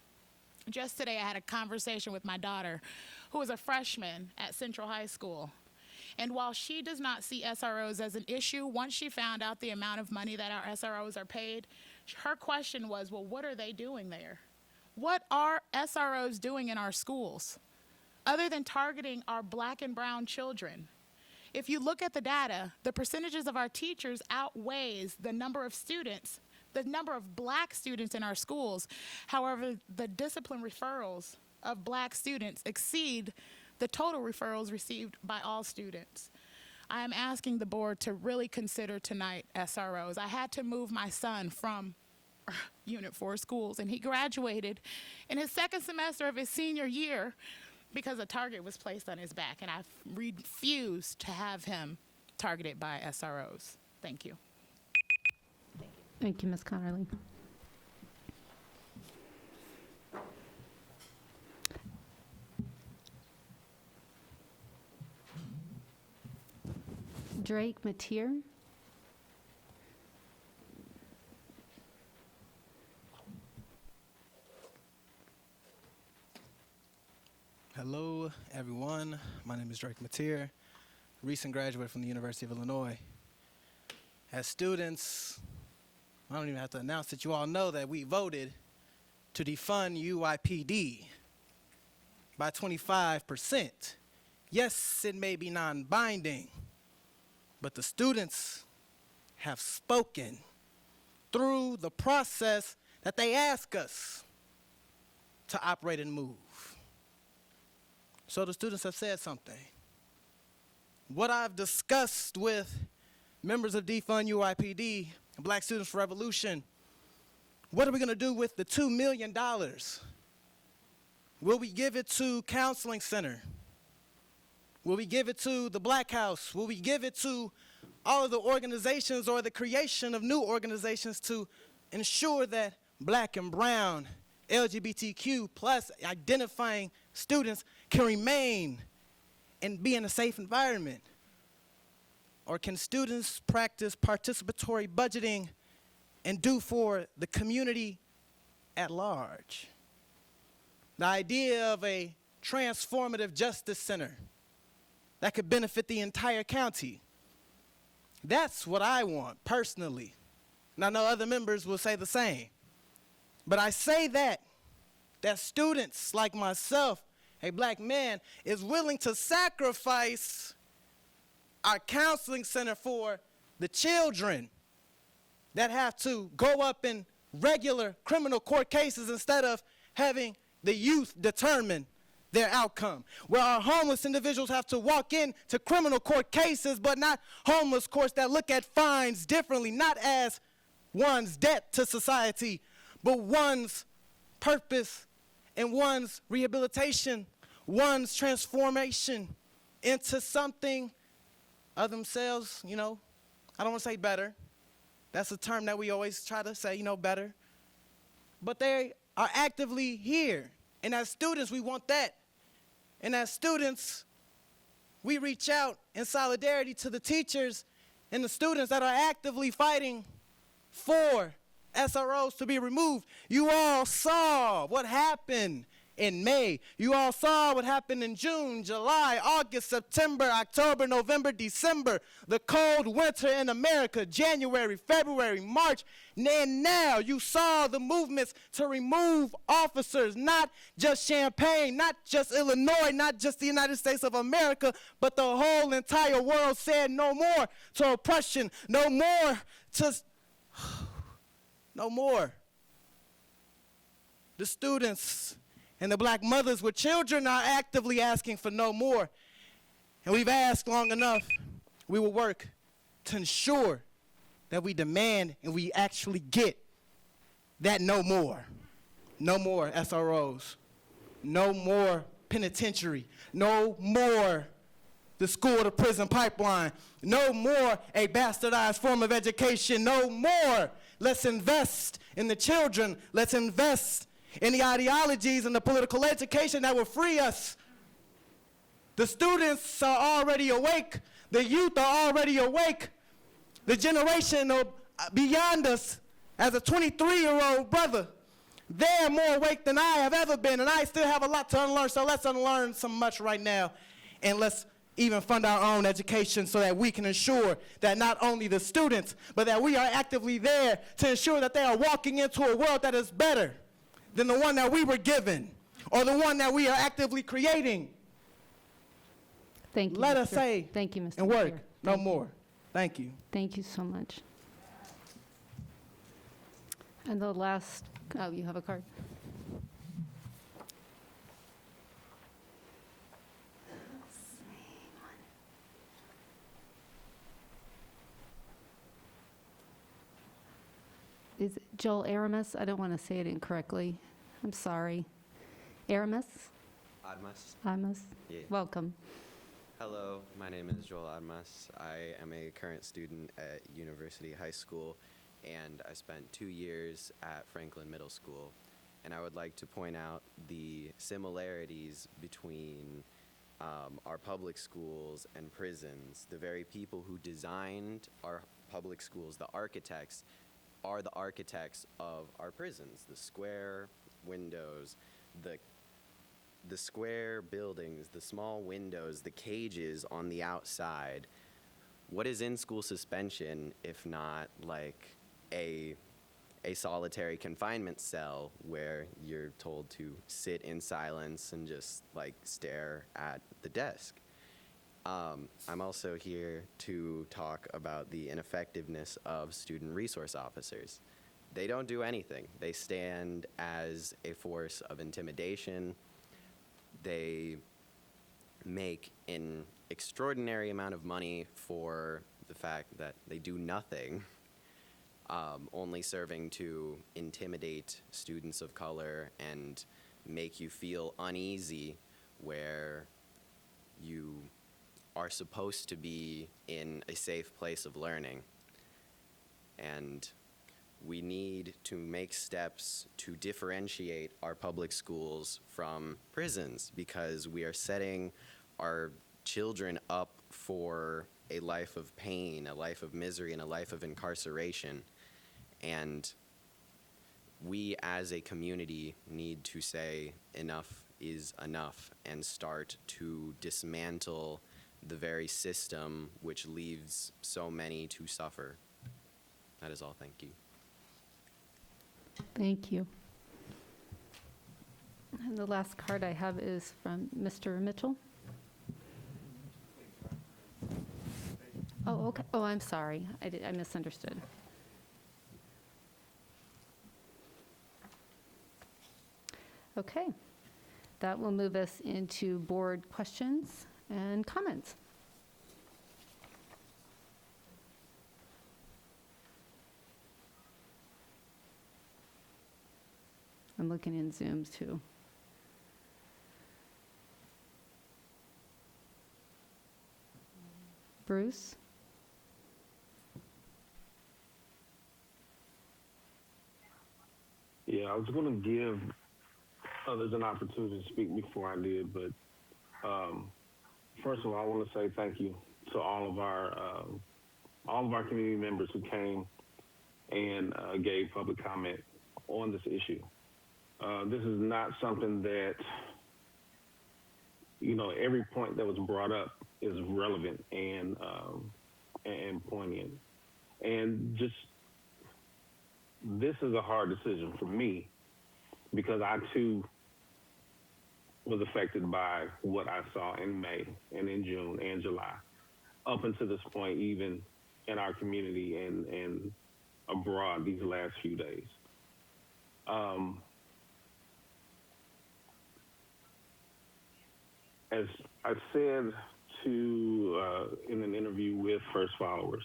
Just today, I had a conversation with my daughter, who is a freshman at Central High School. And while she does not see SROs as an issue, once she found out the amount of money that our SROs are paid, her question was, well, what are they doing there? What are SROs doing in our schools, other than targeting our black and brown children? If you look at the data, the percentages of our teachers outweighs the number of students, the number of black students in our schools. However, the discipline referrals of black students exceed the total referrals received by all students. I am asking the board to really consider tonight SROs. I had to move my son from Unit 4 schools, and he graduated in his 2nd semester of his senior year because a target was placed on his back, and I refused to have him targeted by SROs. Thank you. Thank you, Ms. Connerly. Drake Mateer. Hello, everyone. My name is Drake Mateer, recent graduate from the University of Illinois. As students, I don't even have to announce that you all know that we voted to defund UIPD by 25%. Yes, it may be non-binding, but the students have spoken through the process that they ask us to operate and move. So the students have said something. What I've discussed with members of Defund UIPD and Black Students for Revolution, what are we going to do with the $2 million? Will we give it to Counseling Center? Will we give it to the Black House? Will we give it to all of the organizations or the creation of new organizations to ensure that black and brown, LGBTQ plus identifying students can remain and be in a safe environment? Or can students practice participatory budgeting and do for the community at large? The idea of a transformative justice center that could benefit the entire county. That's what I want personally. And I know other members will say the same. But I say that that students like myself, a black man, is willing to sacrifice our counseling center for the children that have to go up in regular criminal court cases instead of having the youth determine their outcome, where our homeless individuals have to walk into criminal court cases, but not homeless courts that look at fines differently, not as one's debt to society, but one's purpose and one's rehabilitation, one's transformation into something of themselves, I don't want to say better. That's a term that we always try to say, better. But they are actively here. And as students, we want that. And as students, we reach out in solidarity to the teachers and the students that are actively fighting for SROs to be removed. You all saw what happened in May. You all saw what happened in June, July, August, September, October, November, December, the cold winter in America, January, February, March, and now you saw the movements to remove officers, not just Champaign, not just Illinois, not just the United States of America, but the whole entire world said no more to oppression, no more to, no more. The students and the black mothers with children are actively asking for no more. And we've asked long enough. We will work to ensure that we demand and we actually get that no more. No more SROs. No more penitentiary. No more the school to prison pipeline. No more a bastardized form of education. No more. Let's invest in the children. Let's invest in the ideologies and the political education that will free us. The students are already awake. The youth are already awake. The generation beyond us, as a 23-year-old brother, they're more awake than I have ever been, and I still have a lot to unlearn, so let's unlearn so much right now, and let's even fund our own education so that we can ensure that not only the students, but that we are actively there to ensure that they are walking into a world that is better than the one that we were given, or the one that we are actively creating. Thank you. Let us say Thank you, Mr. and work Chair. no more. Thank you. Thank you so much. And the last, oh, you have a card. Is it Joel Aramis? I don't want to say it incorrectly. I'm sorry. Aramis? Aramis? Yeah. Welcome. Hello, my name is Joel Admas. I am a current student at University High School, and I spent 2 years at Franklin Middle School. And I would like to point out the similarities between our public schools and prisons. The very people who designed our public schools, the architects, are the architects of our prisons. The square windows, the square buildings, the small windows, the cages on the outside. What is in-school suspension if not like a solitary confinement cell where you're told to sit in silence and just like stare at the desk? I'm also here to talk about the ineffectiveness of student resource officers. They don't do anything. They stand as a force of intimidation. They make an extraordinary amount of money for the fact that they do nothing, only serving to intimidate students of color and make you feel uneasy where you are supposed to be in a safe place of learning. And we need to make steps to differentiate our public schools from prisons, because we are setting our children up for a life of pain, a life of misery, and a life of incarceration. And we as a community need to say enough is enough and start to dismantle the very system which leaves so many to suffer. That is all. Thank you. Thank you. And the last card I have is from Mr. Mitchell. Oh, okay. Oh, I'm sorry. I misunderstood. Okay. That will move us into board questions and comments. I'm looking in Zooms too. Bruce? Yeah, I was going to give others an opportunity to speak before I did, but first of all, I want to say thank you to all of our community members who came and gave public comment on this issue. This is not something that, every point that was brought up is relevant and poignant. And just, this is a hard decision for me because I too was affected by what I saw in May and in June and July, up until this point, even in our community and abroad these last few days. As I said in an interview with First Followers,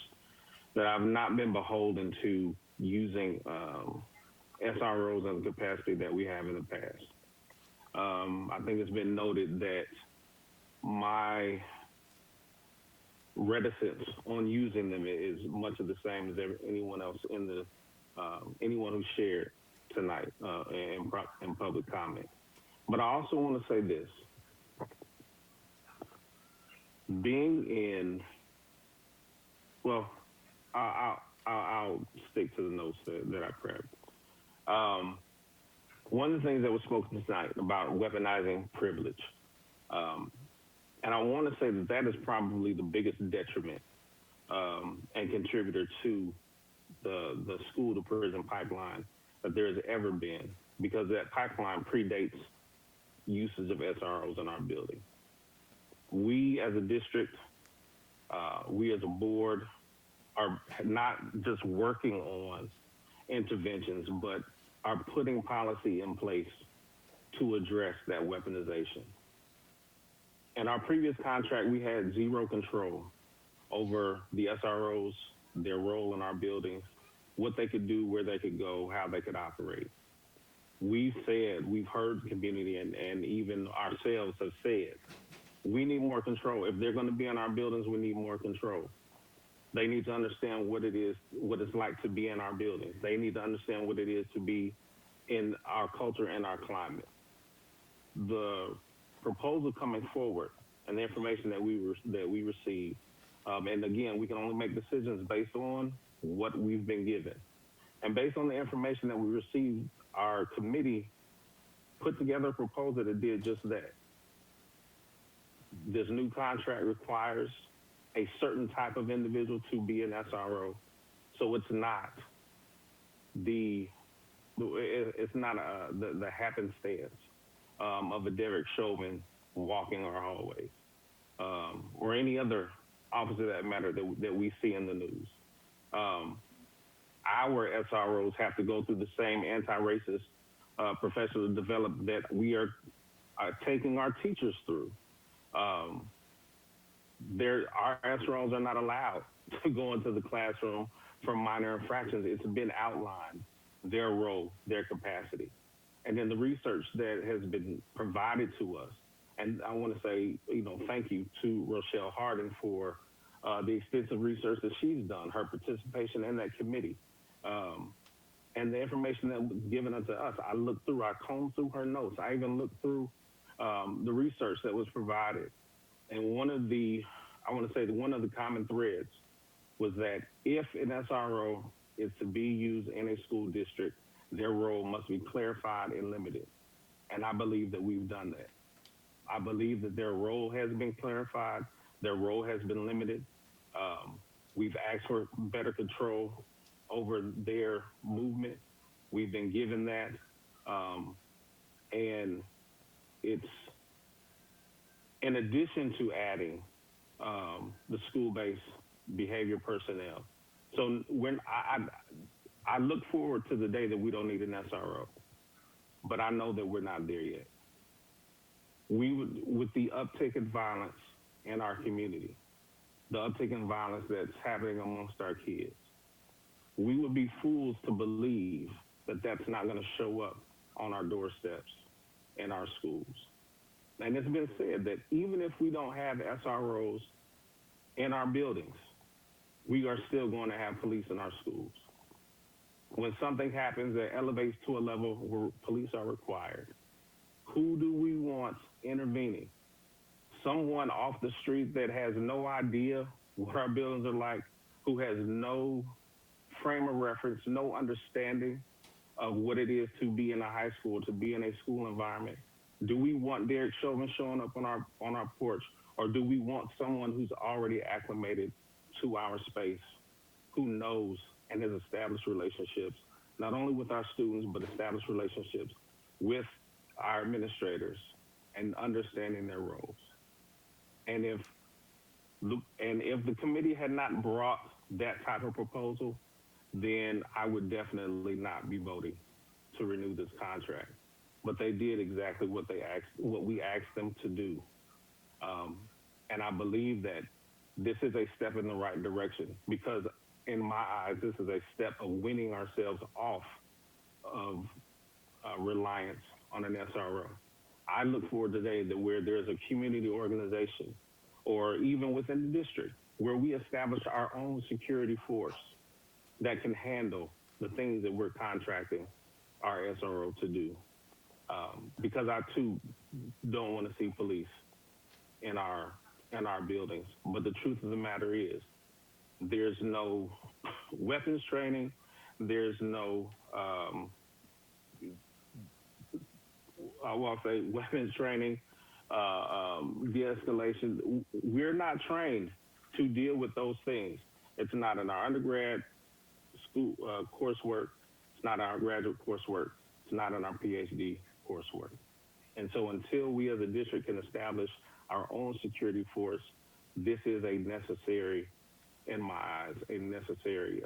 that I've not been beholden to using SROs in the capacity that we have in the past. I think it's been noted that my reticence on using them is much of the same as anyone else anyone who shared tonight in public comment. But I also want to say this. I'll stick to the notes that I prepped. One of the things that was spoken tonight about weaponizing privilege, and I want to say that is probably the biggest detriment and contributor to the school to prison pipeline that there has ever been, because that pipeline predates usage of SROs in our building. We as a district, we as a board are not just working on interventions, but are putting policy in place to address that weaponization. In our previous contract, we had zero control over the SROs, their role in our buildings, what they could do, where they could go, how they could operate. We've heard the community and even ourselves have said, we need more control. If they're going to be in our buildings, we need more control. They need to understand what it's like to be in our buildings. They need to understand what it is to be in our culture and our climate. The proposal coming forward and the information that we received, and again, we can only make decisions based on what we've been given. And based on the information that we received, our committee put together a proposal that did just that. This new contract requires a certain type of individual to be an SRO. So it's not the happenstance of a Derek Chauvin walking our hallways or any other officer that matter that we see in the news. Our SROs have to go through the same anti-racist professional development that we are taking our teachers through. Our SROs are not allowed to go into the classroom for minor infractions. It's been outlined, their role, their capacity. And then the research that has been provided to us. And I want to say, thank you to Rochelle Harding for the extensive research that she's done, her participation in that committee. And the information that was given unto us, I looked through, I combed through her notes. I even looked through the research that was provided. And one of the common threads was that if an SRO is to be used in a school district, their role must be clarified and limited. And I believe that we've done that. I believe that their role has been clarified, their role has been limited. We've asked for better control over their movement. We've been given that. And it's in addition to adding the school-based behavior personnel. So when I look forward to the day that we don't need an SRO, but I know that we're not there yet. With the uptick in violence in our community, the uptick in violence that's happening amongst our kids, we would be fools to believe that that's not going to show up on our doorsteps in our schools. And it's been said that even if we don't have SROs in our buildings, we are still going to have police in our schools. When something happens that elevates to a level where police are required, who do we want intervening? Someone off the street that has no idea what our buildings are like, who has no frame of reference, no understanding of what it is to be in a high school, to be in a school environment? Do we want Derek Chauvin showing up on our porch, or do we want someone who's already acclimated to our space, who knows and has established relationships, not only with our students, but established relationships with our administrators and understanding their roles? And if the committee had not brought that type of proposal, then I would definitely not be voting to renew this contract. But they did exactly what we asked them to do. And I believe that this is a step in the right direction, because in my eyes, this is a step of weaning ourselves off of reliance on an SRO. I look forward to the day that where there's a community organization, or even within the district, where we establish our own security force that can handle the things that we're contracting our SRO to do. Because I too don't want to see police in our buildings. But the truth of the matter is, there's no weapons training, there's no weapons training, de-escalation. We're not trained to deal with those things. It's not in our undergrad school coursework. It's not our graduate coursework. It's not in our PhD coursework. And so until we as a district can establish our own security force, this is a necessary, in my eyes, a necessary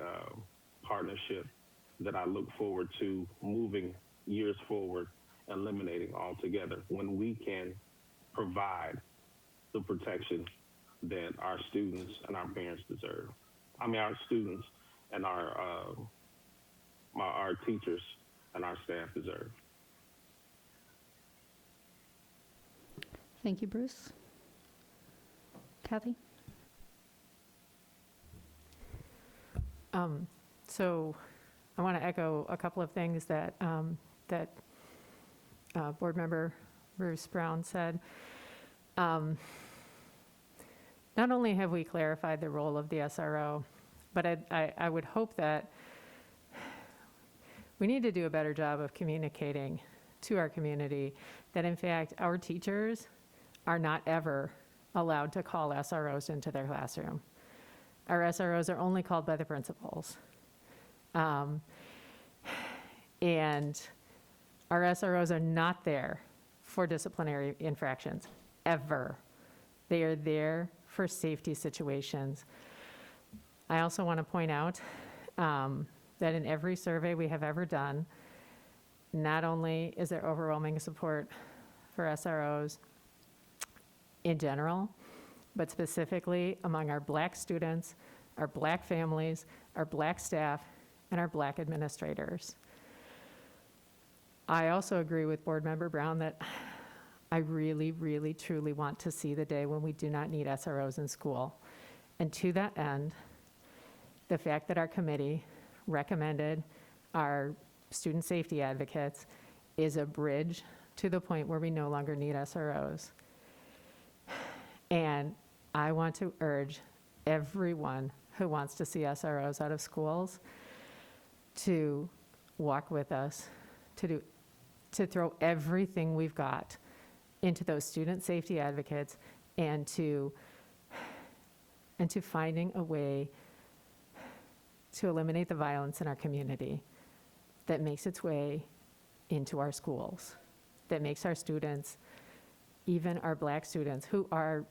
partnership that I look forward to moving years forward, eliminating altogether, when we can provide the protection that our students and our parents deserve. I mean, our students and our teachers and our staff deserve. Thank you, Bruce. Kathy? So I want to echo a couple of things that Board Member Bruce Brown said. Not only have we clarified the role of the SRO, but I would hope that we need to do a better job of communicating to our community that, in fact, our teachers are not ever allowed to call SROs into their classroom. Our SROs are only called by the principals. And our SROs are not there for disciplinary infractions, ever. They are there for safety situations. I also want to point out that in every survey we have ever done, not only is there overwhelming support for SROs in general, but specifically among our Black students, our Black families, our Black staff, and our Black administrators. I also agree with Board Member Brown that I really, really, truly want to see the day when we do not need SROs in school. And to that end, the fact that our committee recommended our student safety advocates is a bridge to the point where we no longer need SROs. And I want to urge everyone who wants to see SROs out of schools to walk with us, to throw everything we've got into those student safety advocates, and to finding a way to eliminate the violence in our community that makes its way into our schools, that makes our students even our Black students, who are,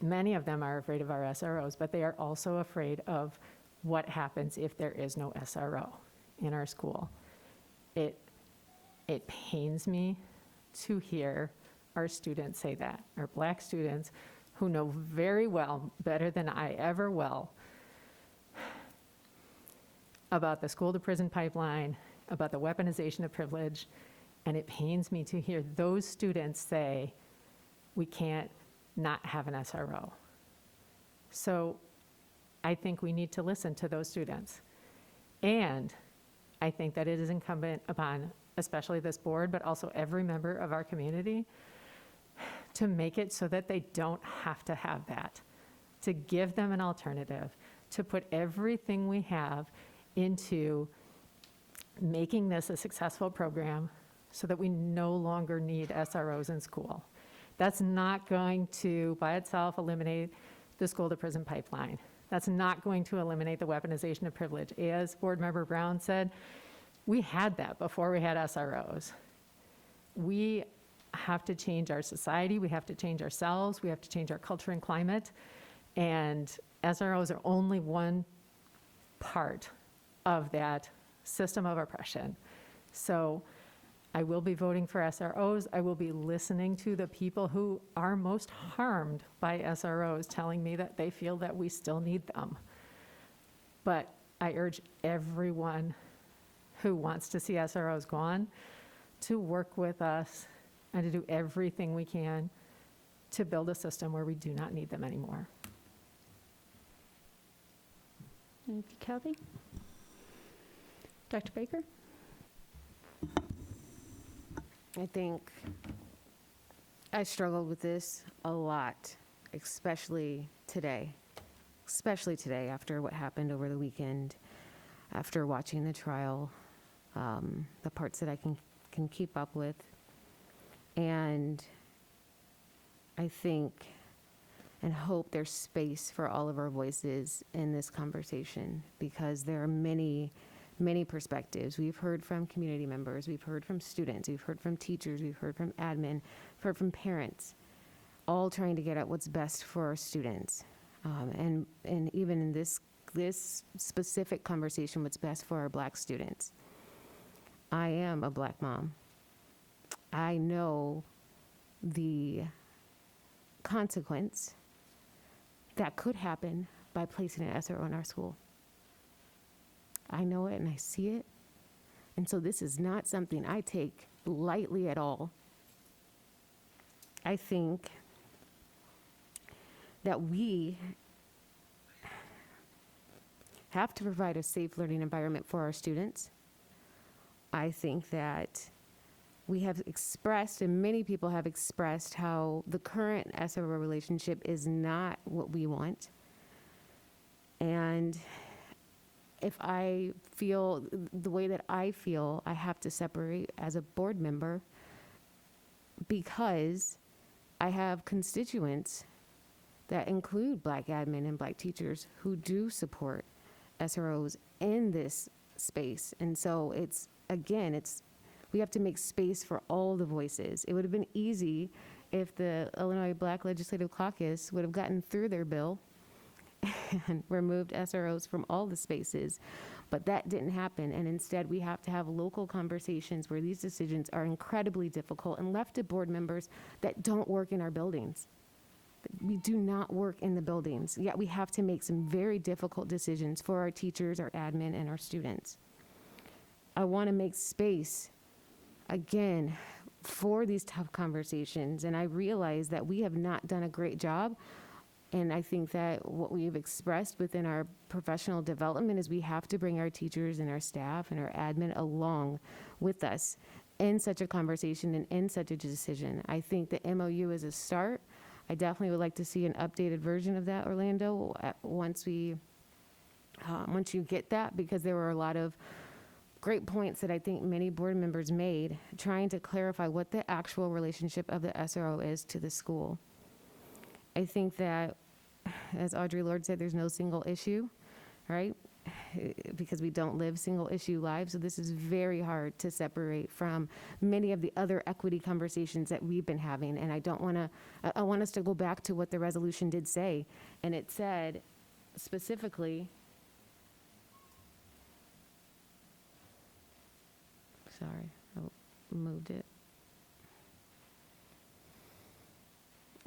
many of them are afraid of our SROs, but they are also afraid of what happens if there is no SRO in our school. It pains me to hear our students say that, our Black students who know very well, better than I ever will, about the school-to-prison pipeline, about the weaponization of privilege, and it pains me to hear those students say, we can't not have an SRO. So I think we need to listen to those students. And I think that it is incumbent upon, especially this board, but also every member of our community, to make it so that they don't have to have that, to give them an alternative, to put everything we have into making this a successful program so that we no longer need SROs in school. That's not going to, by itself, eliminate the school-to-prison pipeline. That's not going to eliminate the weaponization of privilege. As Board Member Brown said, we had that before we had SROs. We have to change our society, we have to change ourselves, we have to change our culture and climate, and SROs are only one part of that system of oppression. So I will be voting for SROs. I will be listening to the people who are most harmed by SROs telling me that they feel that we still need them. But I urge everyone who wants to see SROs gone to work with us and to do everything we can to build a system where we do not need them anymore. Thank you, Kathy. Dr. Baker? I think I struggled with this a lot, especially today after what happened over the weekend, after watching the trial, the parts that I can keep up with. And I think and hope there's space for all of our voices in this conversation, because there are many perspectives. We've heard from community members, we've heard from students, we've heard from teachers, we've heard from admin, we've heard from parents, all trying to get at what's best for our students. And even in this specific conversation, what's best for our Black students. I am a Black mom. I know the consequence that could happen by placing an SRO in our school. I know it and I see it. And so this is not something I take lightly at all. I think that we have to provide a safe learning environment for our students. I think that we have expressed, and many people have expressed, how the current SRO relationship is not what we want. And if I feel the way that I feel, I have to separate as a board member, because I have constituents that include Black admin and Black teachers who do support SROs in this space. And so we have to make space for all the voices. It would have been easy if the Illinois Black Legislative Caucus would have gotten through their bill and removed SROs from all the spaces. But that didn't happen, and instead we have to have local conversations where these decisions are incredibly difficult and left to board members that don't work in our buildings. We do not work in the buildings, yet we have to make some very difficult decisions for our teachers, our admin, and our students. I want to make space, again, for these tough conversations, and I realize that we have not done a great job. And I think that what we've expressed within our professional development is we have to bring our teachers and our staff and our admin along with us in such a conversation and in such a decision. I think the MOU is a start. I definitely would like to see an updated version of that, Orlando, once you get that, because there were a lot of great points that I think many board members made, trying to clarify what the actual relationship of the SRO is to the school. I think that, as Audre Lorde said, there's no single issue, right? because we don't live single-issue lives, so this is very hard to separate from many of the other equity conversations that we've been having, and I don't want to, I want us to go back to what the resolution did say, and it said specifically, sorry, I moved it.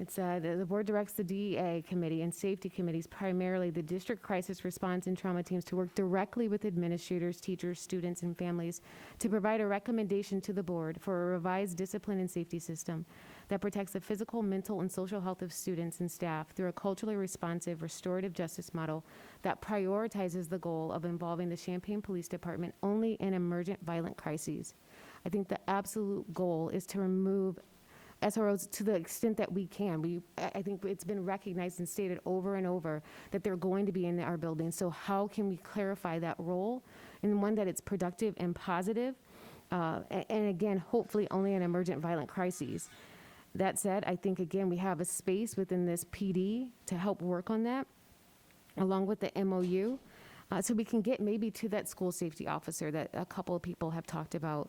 It said, the board directs the DEA committee and safety committees, primarily the district crisis response and trauma teams, to work directly with administrators, teachers, students, and families to provide a recommendation to the board for a revised discipline and safety system that protects the physical, mental, and social health of students and staff through a culturally responsive restorative justice model that prioritizes the goal of involving the Champaign Police Department only in emergent violent crises. I think the absolute goal is to remove SROs to the extent that we can. I think it's been recognized and stated over and over that they're going to be in our buildings. So how can we clarify that role in one that it's productive and positive, and again, hopefully only in emergent violent crises. That said, I think again we have a space within this PD to help work on that, along with the MOU, so we can get maybe to that school safety officer that a couple of people have talked about.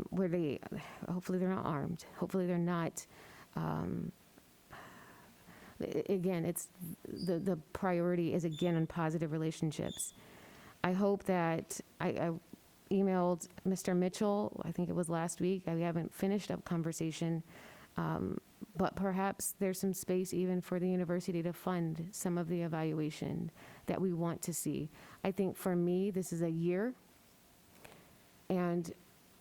Where they, hopefully they're not armed, hopefully they're not, again, it's, the priority is again on positive relationships. I hope that, I emailed Mr. Mitchell, I think it was last week, we haven't finished up conversation, but perhaps there's some space even for the university to fund some of the evaluation that we want to see. I think for me, this is a year, and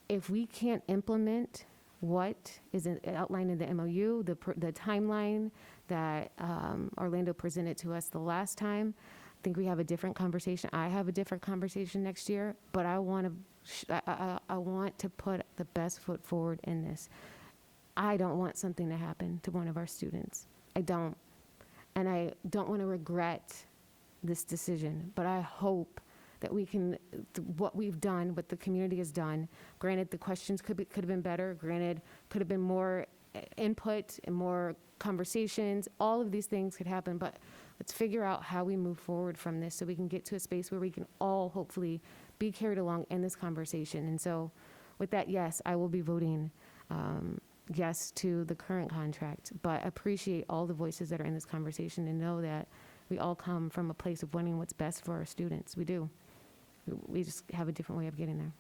if we can't implement what is outlined in the MOU, the timeline that Orlando presented to us the last time, I think we have a different conversation. I have a different conversation next year, but I want to put the best foot forward in this. I don't want something to happen to one of our students. I don't. And I don't want to regret this decision, but I hope that we can, what we've done, what the community has done, granted the questions could have been better, granted could have been more input and more conversations, all of these things could happen, but let's figure out how we move forward from this so we can get to a space where we can all hopefully be carried along in this conversation. And so with that, yes, I will be voting yes to the current contract, but appreciate all the voices that are in this conversation and know that we all come from a place of wanting what's best for our students. We do. We just have a different way of getting there.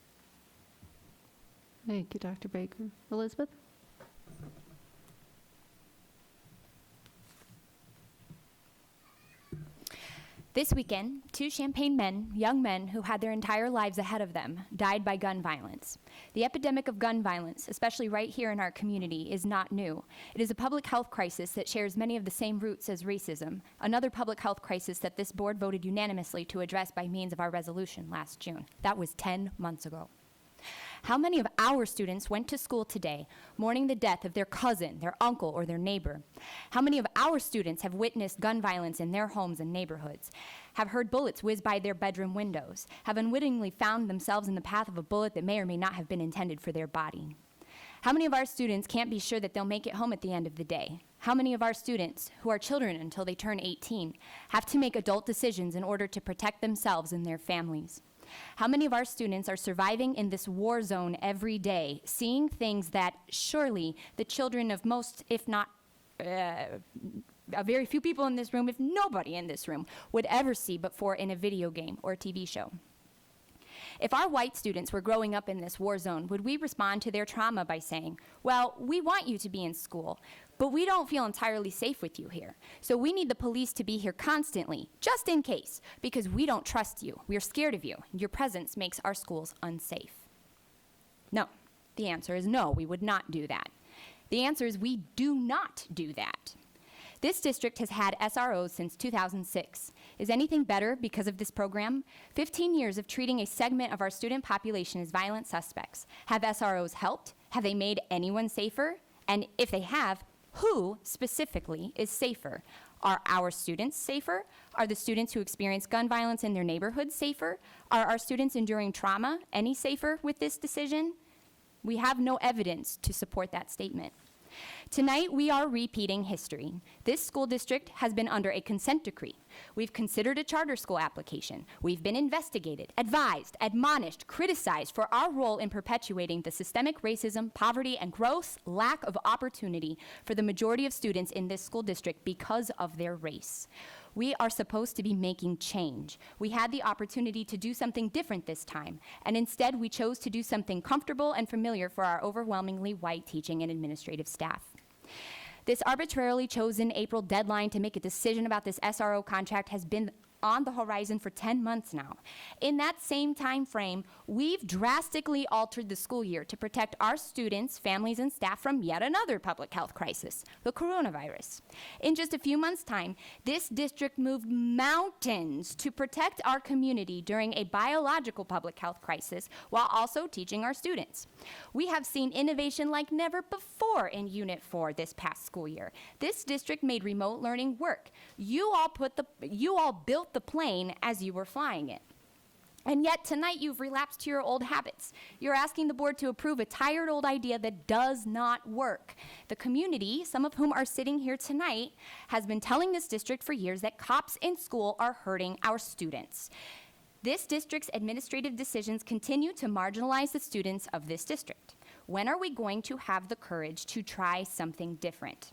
Thank you, Dr. Baker. Elizabeth? This weekend, 2 Champaign men, young men who had their entire lives ahead of them, died by gun violence. The epidemic of gun violence, especially right here in our community, is not new. It is a public health crisis that shares many of the same roots as racism, another public health crisis that this board voted unanimously to address by means of our resolution last June. That was 10 months ago. How many of our students went to school today mourning the death of their cousin, their uncle, or their neighbor? How many of our students have witnessed gun violence in their homes and neighborhoods, have heard bullets whiz by their bedroom windows, have unwittingly found themselves in the path of a bullet that may or may not have been intended for their body? How many of our students can't be sure that they'll make it home at the end of the day? How many of our students, who are children until they turn 18, have to make adult decisions in order to protect themselves and their families? How many of our students are surviving in this war zone every day, seeing things that surely the children of most, if not a very few people in this room, if nobody in this room, would ever see but for in a video game or a TV show? If our white students were growing up in this war zone, would we respond to their trauma by saying, well, we want you to be in school, but we don't feel entirely safe with you here. So we need the police to be here constantly, just in case, because we don't trust you. We're scared of you. Your presence makes our schools unsafe. No, the answer is no, we would not do that. The answer is we do not do that. This district has had SROs since 2006. Is anything better because of this program? 15 years of treating a segment of our student population as violent suspects. Have SROs helped? Have they made anyone safer? And if they have, who specifically is safer? Are our students safer? Are the students who experience gun violence in their neighborhoods safer? Are our students enduring trauma any safer with this decision? We have no evidence to support that statement. Tonight, we are repeating history. This school district has been under a consent decree. We've considered a charter school application. We've been investigated, advised, admonished, criticized for our role in perpetuating the systemic racism, poverty, and gross lack of opportunity for the majority of students in this school district because of their race. We are supposed to be making change. We had the opportunity to do something different this time, and instead we chose to do something comfortable and familiar for our overwhelmingly white teaching and administrative staff. This arbitrarily chosen April deadline to make a decision about this SRO contract has been on the horizon for 10 months now. In that same time frame, we've drastically altered the school year to protect our students, families, and staff from yet another public health crisis, the coronavirus. In just a few months' time, this district moved mountains to protect our community during a biological public health crisis while also teaching our students. We have seen innovation like never before in Unit 4 this past school year. This district made remote learning work. You all built the plane as you were flying it. And yet tonight you've relapsed to your old habits. You're asking the board to approve a tired old idea that does not work. The community, some of whom are sitting here tonight, has been telling this district for years that cops in school are hurting our students. This district's administrative decisions continue to marginalize the students of this district. When are we going to have the courage to try something different?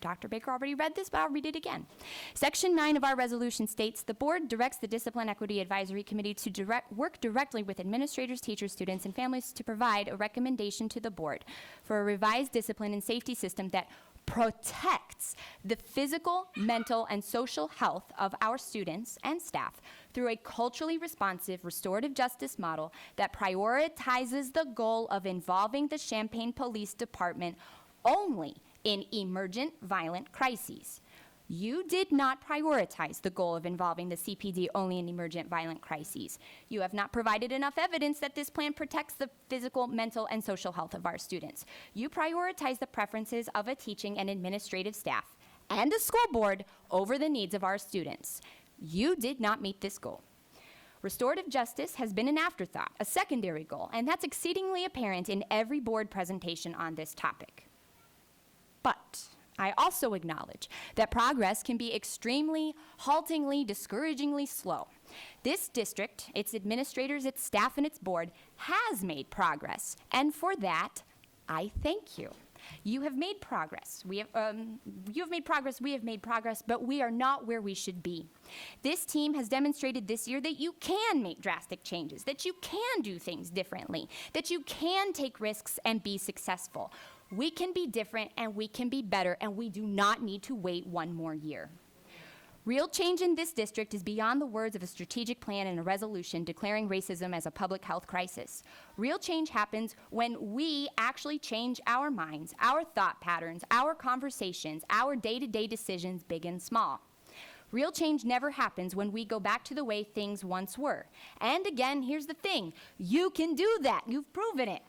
Dr. Baker already read this, but I'll read it again. Section 9 of our resolution states, the board directs the Discipline Equity Advisory Committee to work directly with administrators, teachers, students, and families to provide a recommendation to the board for a revised discipline and safety system that protects the physical, mental, and social health of our students and staff through a culturally responsive restorative justice model that prioritizes the goal of involving the Champaign Police Department only in emergent violent crises. You did not prioritize the goal of involving the CPD only in emergent violent crises. You have not provided enough evidence that this plan protects the physical, mental, and social health of our students. You prioritize the preferences of a teaching and administrative staff and a school board over the needs of our students. You did not meet this goal. Restorative justice has been an afterthought, a secondary goal, and that's exceedingly apparent in every board presentation on this topic. But I also acknowledge that progress can be extremely, haltingly, discouragingly slow. This district, its administrators, its staff, and its board has made progress, and for that, I thank you. You have made progress. You have made progress, we have made progress, but we are not where we should be. This team has demonstrated this year that you can make drastic changes, that you can do things differently, that you can take risks and be successful. We can be different and we can be better, and we do not need to wait one more year. Real change in this district is beyond the words of a strategic plan and a resolution declaring racism as a public health crisis. Real change happens when we actually change our minds, our thought patterns, our conversations, our day-to-day decisions, big and small. Real change never happens when we go back to the way things once were. And again, here's the thing, you can do that, you've proven it.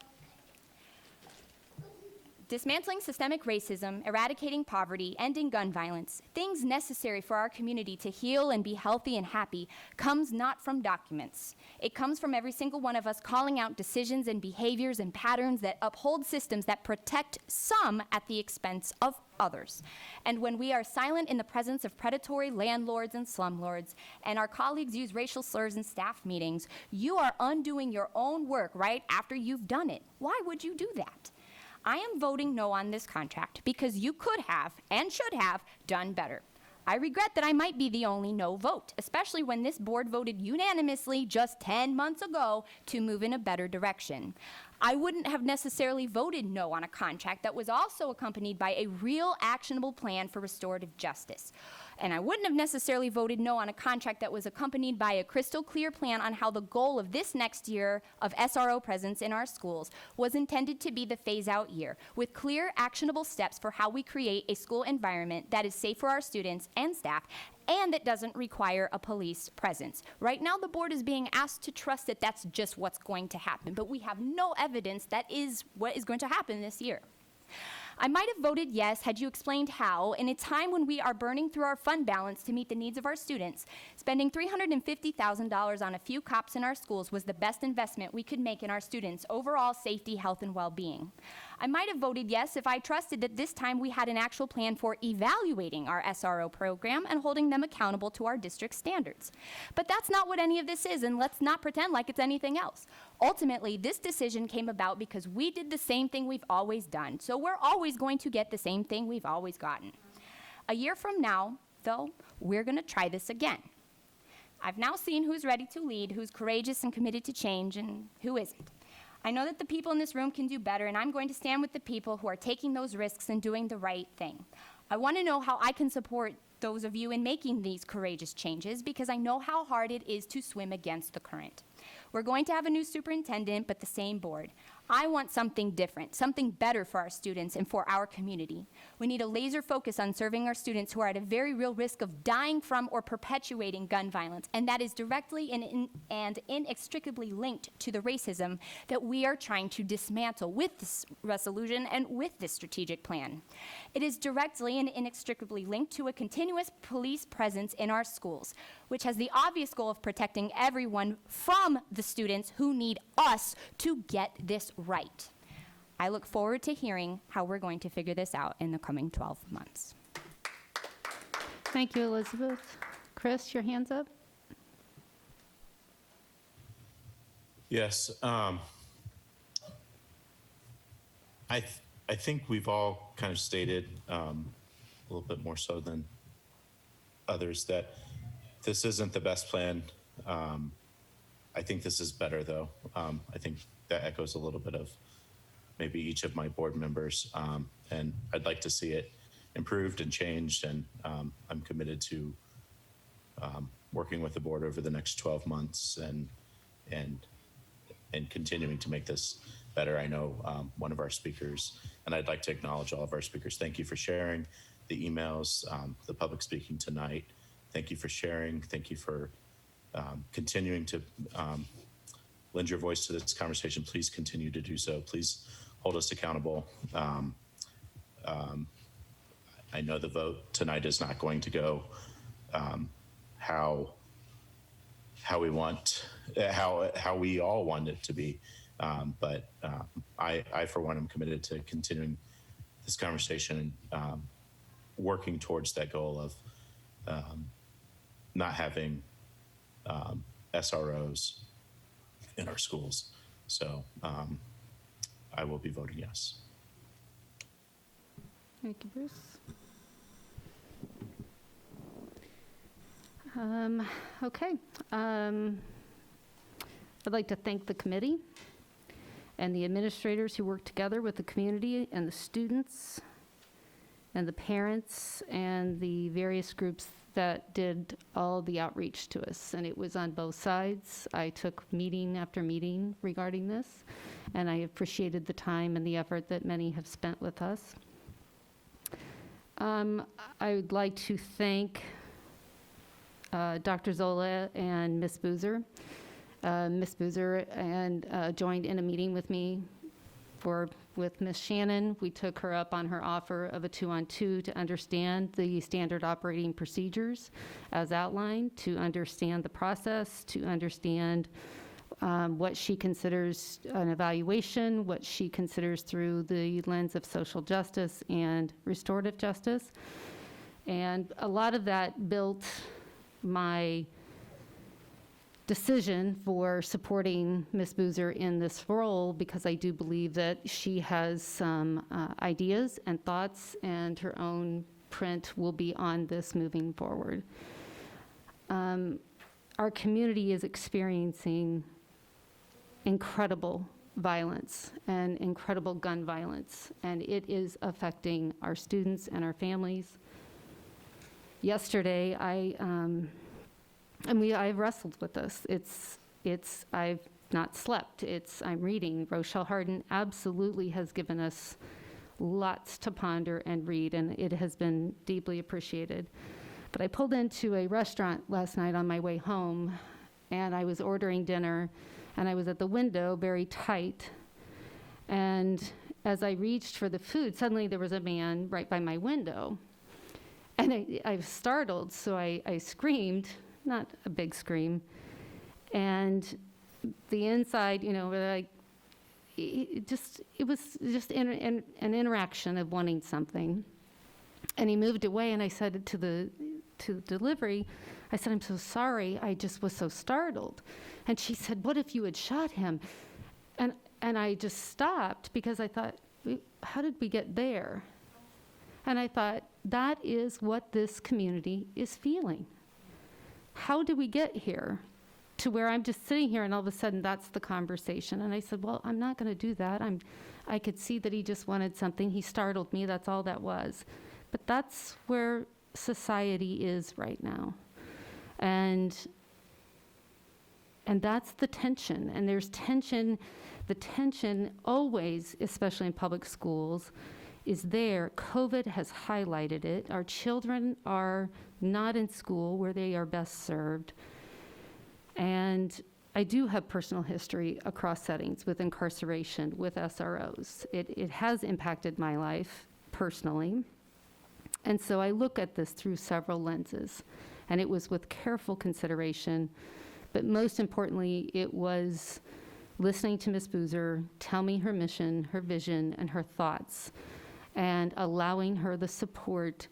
Dismantling systemic racism, eradicating poverty, ending gun violence, things necessary for our community to heal and be healthy and happy, comes not from documents. It comes from every single one of us calling out decisions and behaviors and patterns that uphold systems that protect some at the expense of others. And when we are silent in the presence of predatory landlords and slumlords, and our colleagues use racial slurs in staff meetings, you are undoing your own work right after you've done it. Why would you do that? I am voting no on this contract because you could have and should have done better. I regret that I might be the only no vote, especially when this board voted unanimously just 10 months ago to move in a better direction. I wouldn't have necessarily voted no on a contract that was also accompanied by a real actionable plan for restorative justice. And I wouldn't have necessarily voted no on a contract that was accompanied by a crystal clear plan on how the goal of this next year of SRO presence in our schools was intended to be the phase-out year, with clear, actionable steps for how we create a school environment that is safe for our students and staff, and that doesn't require a police presence. Right now, the board is being asked to trust that that's just what's going to happen, but we have no evidence that is what is going to happen this year. I might have voted yes had you explained how, in a time when we are burning through our fund balance to meet the needs of our students, spending $350,000 on a few cops in our schools was the best investment we could make in our students' overall safety, health, and well-being. I might have voted yes if I trusted that this time we had an actual plan for evaluating our SRO program and holding them accountable to our district standards. But that's not what any of this is, and let's not pretend like it's anything else. Ultimately, this decision came about because we did the same thing we've always done, so we're always going to get the same thing we've always gotten. A year from now, though, we're going to try this again. I've now seen who's ready to lead, who's courageous and committed to change, and who isn't. I know that the people in this room can do better, and I'm going to stand with the people who are taking those risks and doing the right thing. I want to know how I can support those of you in making these courageous changes, because I know how hard it is to swim against the current. We're going to have a new superintendent, but the same board. I want something different, something better for our students and for our community. We need a laser focus on serving our students who are at a very real risk of dying from or perpetuating gun violence, and that is directly and inextricably linked to the racism that we are trying to dismantle with this resolution and with this strategic plan. It is directly and inextricably linked to a continuous police presence in our schools, which has the obvious goal of protecting everyone from the students who need us to get this right. I look forward to hearing how we're going to figure this out in the coming 12 months. Thank you, Elizabeth. Chris, your hand's up? Yes. I think we've all kind of stated, a little bit more so than others, that this isn't the best plan. I think this is better, though. I think that echoes a little bit of maybe each of my board members, and I'd like to see it improved and changed, and I'm committed to working with the board over the next 12 months and continuing to make this better. I know one of our speakers, and I'd like to acknowledge all of our speakers. Thank you for sharing the emails, the public speaking tonight. Thank you for sharing. Thank you for continuing to lend your voice to this conversation. Please continue to do so. Please hold us accountable. I know the vote tonight is not going to go how we want, how we all want it to be. But I, for one, am committed to continuing this conversation and working towards that goal of not having SROs in our schools. So I will be voting yes. Thank you, Bruce. Okay. I'd like to thank the committee and the administrators who worked together with the community and the students and the parents and the various groups that did all the outreach to us. And it was on both sides. I took meeting after meeting regarding this, and I appreciated the time and the effort that many have spent with us. I would like to thank Dr. Zola and Ms. Boozer. Ms. Boozer joined in a meeting with me with Ms. Shannon. We took her up on her offer of a 2-on-2 to understand the standard operating procedures as outlined, to understand the process, to understand what she considers an evaluation, what she considers through the lens of social justice and restorative justice. And a lot of that built my decision for supporting Ms. Boozer in this role, because I do believe that she has some ideas and thoughts, and her own print will be on this moving forward. Our community is experiencing incredible violence and incredible gun violence, and it is affecting our students and our families. Yesterday, I've wrestled with this. I've not slept. I'm reading. Rochelle Hardin absolutely has given us lots to ponder and read, and it has been deeply appreciated. But I pulled into a restaurant last night on my way home, and I was ordering dinner, and I was at the window very tight. And as I reached for the food, suddenly there was a man right by my window. And I was startled, so I screamed. Not a big scream. And the inside, it was just an interaction of wanting something. And he moved away, and I said to the delivery, I said, I'm so sorry, I just was so startled. And she said, what if you had shot him? And I just stopped because I thought, how did we get there? And I thought, that is what this community is feeling. How did we get here to where I'm just sitting here and all of a sudden that's the conversation? And I said, well, I'm not going to do that. I could see that he just wanted something. He startled me. That's all that was. But that's where society is right now. And that's the tension. And there's tension. The tension always, especially in public schools, is there. COVID has highlighted it. Our children are not in school where they are best served. And I do have personal history across settings with incarceration, with SROs. It has impacted my life personally. And so I look at this through several lenses. And it was with careful consideration. But most importantly, it was listening to Ms. Boozer tell me her mission, her vision, and her thoughts, and allowing her the support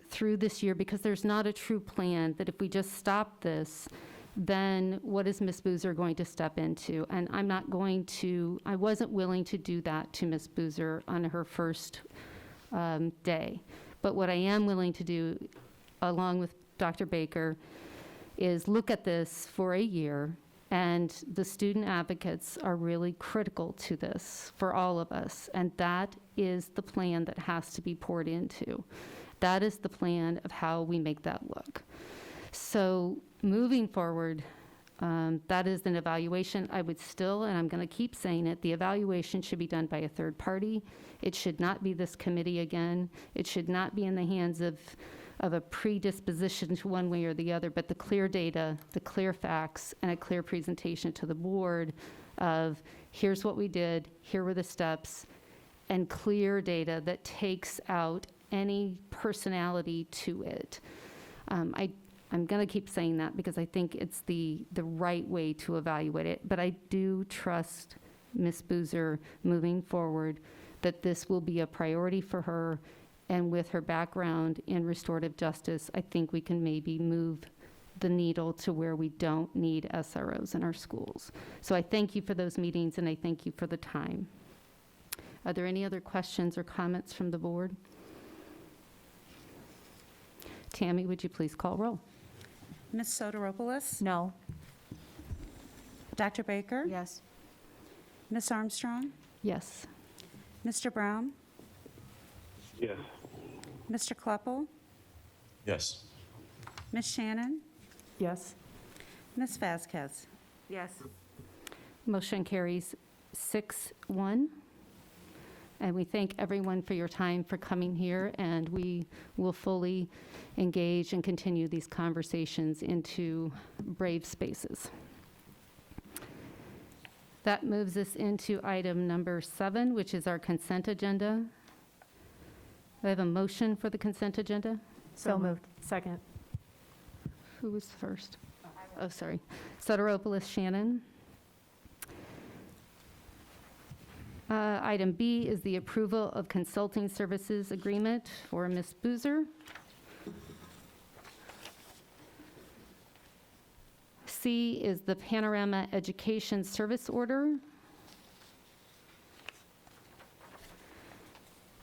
through this year, because there's not a true plan that if we just stop this, then what is Ms. Boozer going to step into? And I wasn't willing to do that to Ms. Boozer on her first day. But what I am willing to do, along with Dr. Baker, is look at this for a year, and the student advocates are really critical to this for all of us, and that is the plan that has to be poured into. That is the plan of how we make that look. So moving forward, that is an evaluation. I would still, and I'm going to keep saying it, the evaluation should be done by a third party. It should not be this committee again. It should not be in the hands of a predisposition to one way or the other, but the clear data, the clear facts, and a clear presentation to the board of here's what we did, here were the steps, and clear data that takes out any personality to it. I'm going to keep saying that because I think it's the right way to evaluate it, but I do trust Ms. Boozer moving forward that this will be a priority for her. And with her background in restorative justice, I think we can maybe move the needle to where we don't need SROs in our schools. So I thank you for those meetings, and I thank you for the time. Are there any other questions or comments from the board? Tammy, would you please call roll? Ms. Soteropoulos? No. Dr. Baker? Yes. Ms. Armstrong? Yes. Mr. Brown? Yes. Mr. Kleppel? Yes. Ms. Shannon? Yes. Ms. Vasquez? Yes. Motion carries 6-1. And we thank everyone for your time for coming here, and we will fully engage and continue these conversations into brave spaces. That moves us into item number 7, which is our consent agenda. I have a motion for the consent agenda. So moved. Second. Who was first? Oh, sorry. Soteropoulos, Shannon. Item B is the approval of consulting services agreement for Ms. Boozer. C is the Panorama Education Service Order.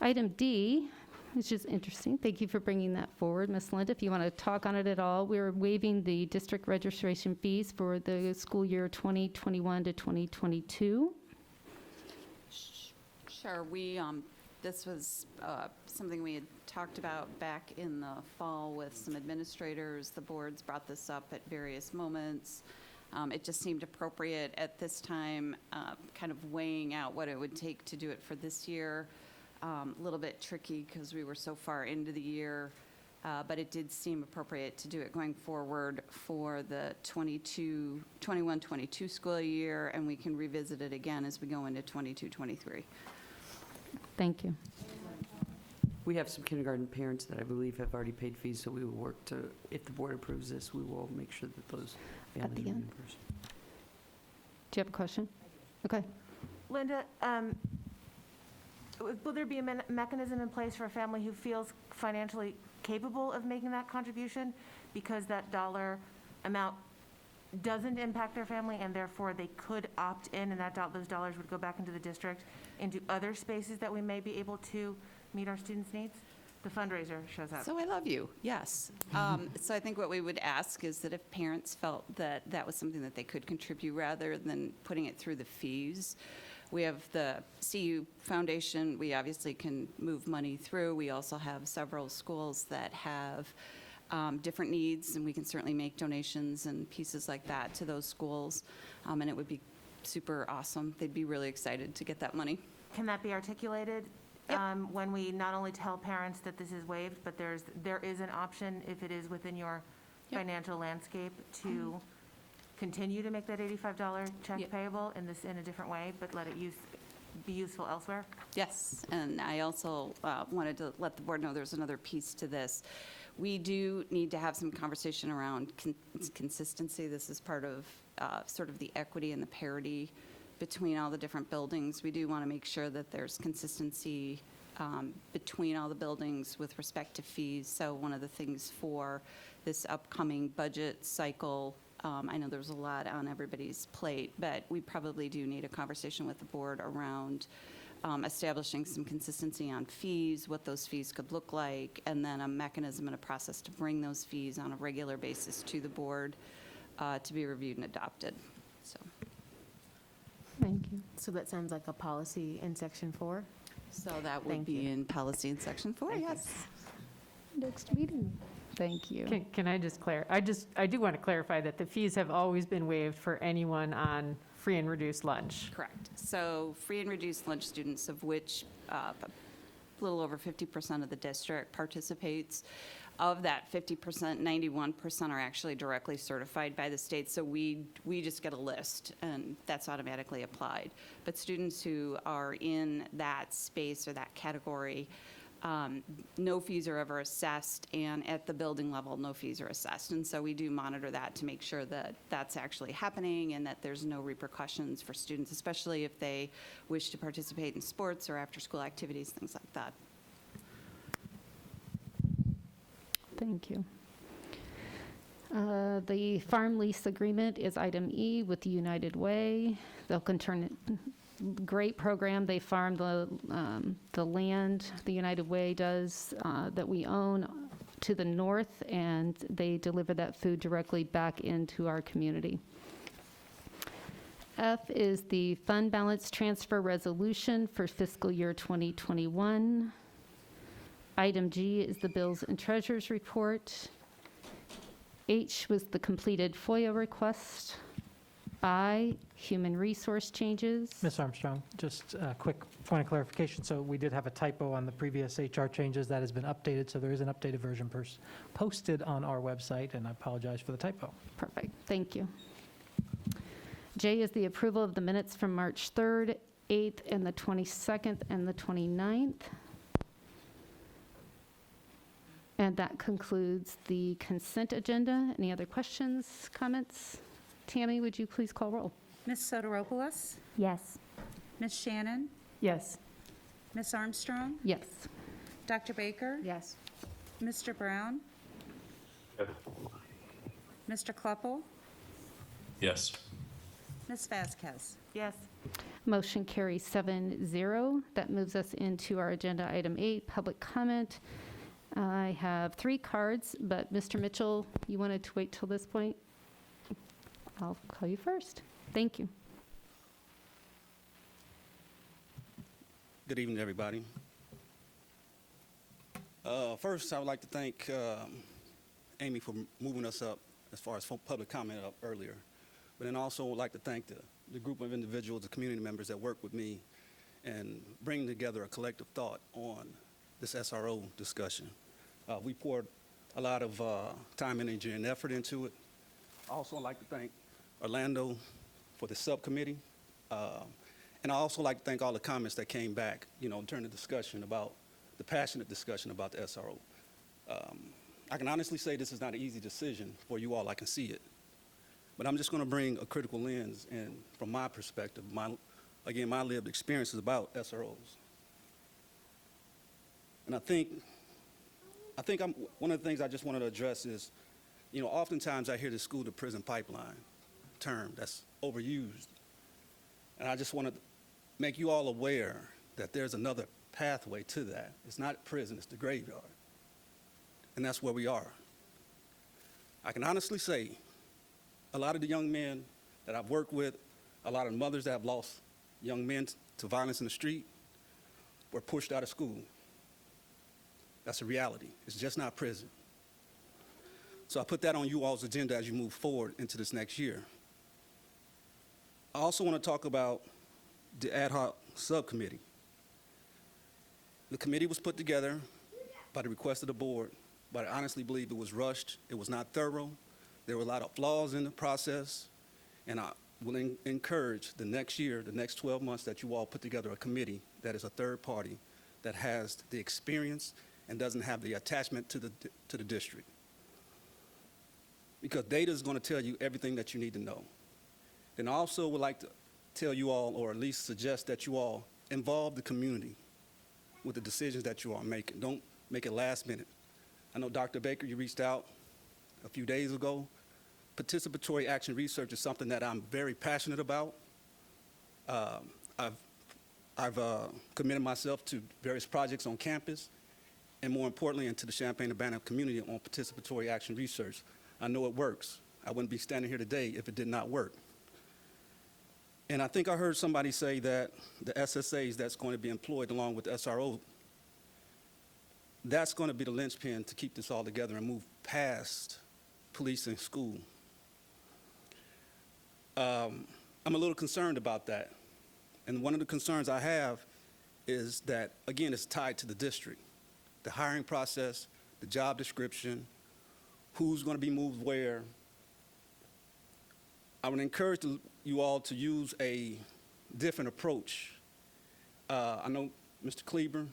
Item D, which is interesting. Thank you for bringing that forward, Ms. Linda. If you want to talk on it at all, we're waiving the district registration fees for the school year 2021 to 2022. Sure. This was something we had talked about back in the fall with some administrators. The boards brought this up at various moments. It just seemed appropriate at this time, kind of weighing out what it would take to do it for this year. A little bit tricky because we were so far into the year, but it did seem appropriate to do it going forward for the 21-22 school year, and we can revisit it again as we go into 22-23. Thank you. We have some kindergarten parents that I believe have already paid fees, so we will work to, if the board approves this, we will make sure that those At families the are end. reimbursed. Do you have a question? Okay. Linda, will there be a mechanism in place for a family who feels financially capable of making that contribution because that dollar amount doesn't impact their family and therefore they could opt in and those dollars would go back into the district into other spaces that we may be able to meet our students' needs? The fundraiser shows up. So I love you, yes. So I think what we would ask is that if parents felt that that was something that they could contribute rather than putting it through the fees. We have the CU Foundation, we obviously can move money through. We also have several schools that have different needs, and we can certainly make donations and pieces like that to those schools. And it would be super awesome. They'd be really excited to get that money. Can that be articulated when we not only tell parents that this is waived, but there is an option if it is within your financial landscape to continue to make that $85 check payable in a different way, but let it be useful elsewhere? Yes, and I also wanted to let the board know there's another piece to this. We do need to have some conversation around consistency. This is part of sort of the equity and the parity between all the different buildings. We do want to make sure that there's consistency between all the buildings with respect to fees. So one of the things for this upcoming budget cycle, I know there's a lot on everybody's plate, but we probably do need a conversation with the board around establishing some consistency on fees, what those fees could look like, and then a mechanism and a process to bring those fees on a regular basis to the board to be reviewed and adopted. So. Thank you. So that sounds like a policy in Section 4? So that would Thank be you. in policy in Section 4, Thank you. yes. Next meeting. Thank you. Can I just clarify? I do want to clarify that the fees have always been waived for anyone on free and reduced lunch. Correct. So free and reduced lunch students, of which a little over 50% of the district participates. Of that 50%, 91% are actually directly certified by the state. So we just get a list, and that's automatically applied. But students who are in that space or that category, no fees are ever assessed, and at the building level, no fees are assessed. And so we do monitor that to make sure that that's actually happening and that there's no repercussions for students, especially if they wish to participate in sports or after-school activities, things like that. Thank you. The farm lease agreement is item E with the United Way. They'll great program. They farm the land, the United Way does, that we own to the north, and they deliver that food directly back into our community. F is the fund balance transfer resolution for fiscal year 2021. Item G is the bills and treasurers report. H was the completed FOIA request. I, human resource changes. Ms. Armstrong, just a quick point of clarification. So we did have a typo on the previous HR changes. That has been updated, so there is an updated version posted on our website, and I apologize for the typo. Perfect, thank you. J is the approval of the minutes from March 3rd, 8th, and the 22nd, and the 29th. And that concludes the consent agenda. Any other questions, comments? Tammy, would you please call roll? Ms. Soteropoulos? Yes. Ms. Shannon? Yes. Ms. Armstrong? Yes. Dr. Baker? Yes. Mr. Brown? Yes. Mr. Kleppel? Yes. Ms. Vasquez? Yes. Motion carries 7-0. That moves us into our agenda item 8, public comment. I have 3 cards, but Mr. Mitchell, you wanted to wait till this point? I'll call you first. Thank you. Good evening, everybody. First, I would like to thank Amy for moving us up as far as public comment up earlier. But then also would like to thank the group of individuals, the community members that work with me and bring together a collective thought on this SRO discussion. We poured a lot of time, energy, and effort into it. I also like to thank Orlando for the subcommittee. And I also like to thank all the comments that came back, during the discussion about, the passionate discussion about the SRO. I can honestly say this is not an easy decision for you all, I can see it. But I'm just gonna bring a critical lens and from my perspective, my again, my lived experiences about SROs. And I think one of the things I just wanted to address is, you know, oftentimes I hear the school to prison pipeline term that's overused. And I just want to make you all aware that there's another pathway to that. It's not prison, it's the graveyard. And that's where we are. I can honestly say, a lot of the young men that I've worked with, a lot of mothers that have lost young men to violence in the street, were pushed out of school. That's a reality. It's just not prison. So I put that on you all's agenda as you move forward into this next year. I also want to talk about the ad hoc subcommittee. The committee was put together by the request of the board, but I honestly believe it was rushed. It was not thorough. There were a lot of flaws in the process, and I will encourage the next year, the next 12 months, that you all put together a committee that is a third party, that has the experience and doesn't have the attachment to the district. Because data is going to tell you everything that you need to know. And I also would like to tell you all, or at least suggest that you all involve the community with the decisions that you are making. Don't make it last minute. I know, Dr. Baker, you reached out a few days ago. Participatory action research is something that I'm very passionate about. I've committed myself to various projects on campus, and more importantly, into the Champaign-Urbana community on participatory action research. I know it works. I wouldn't be standing here today if it did not work. And I think I heard somebody say that the SSAs that's going to be employed along with the SRO, that's going to be the linchpin to keep this all together and move past police and school. I'm a little concerned about that. And one of the concerns I have is that, again, it's tied to the district. The hiring process, the job description, who's going to be moved where. I would encourage you all to use a different approach. I know, Mr. Kleber,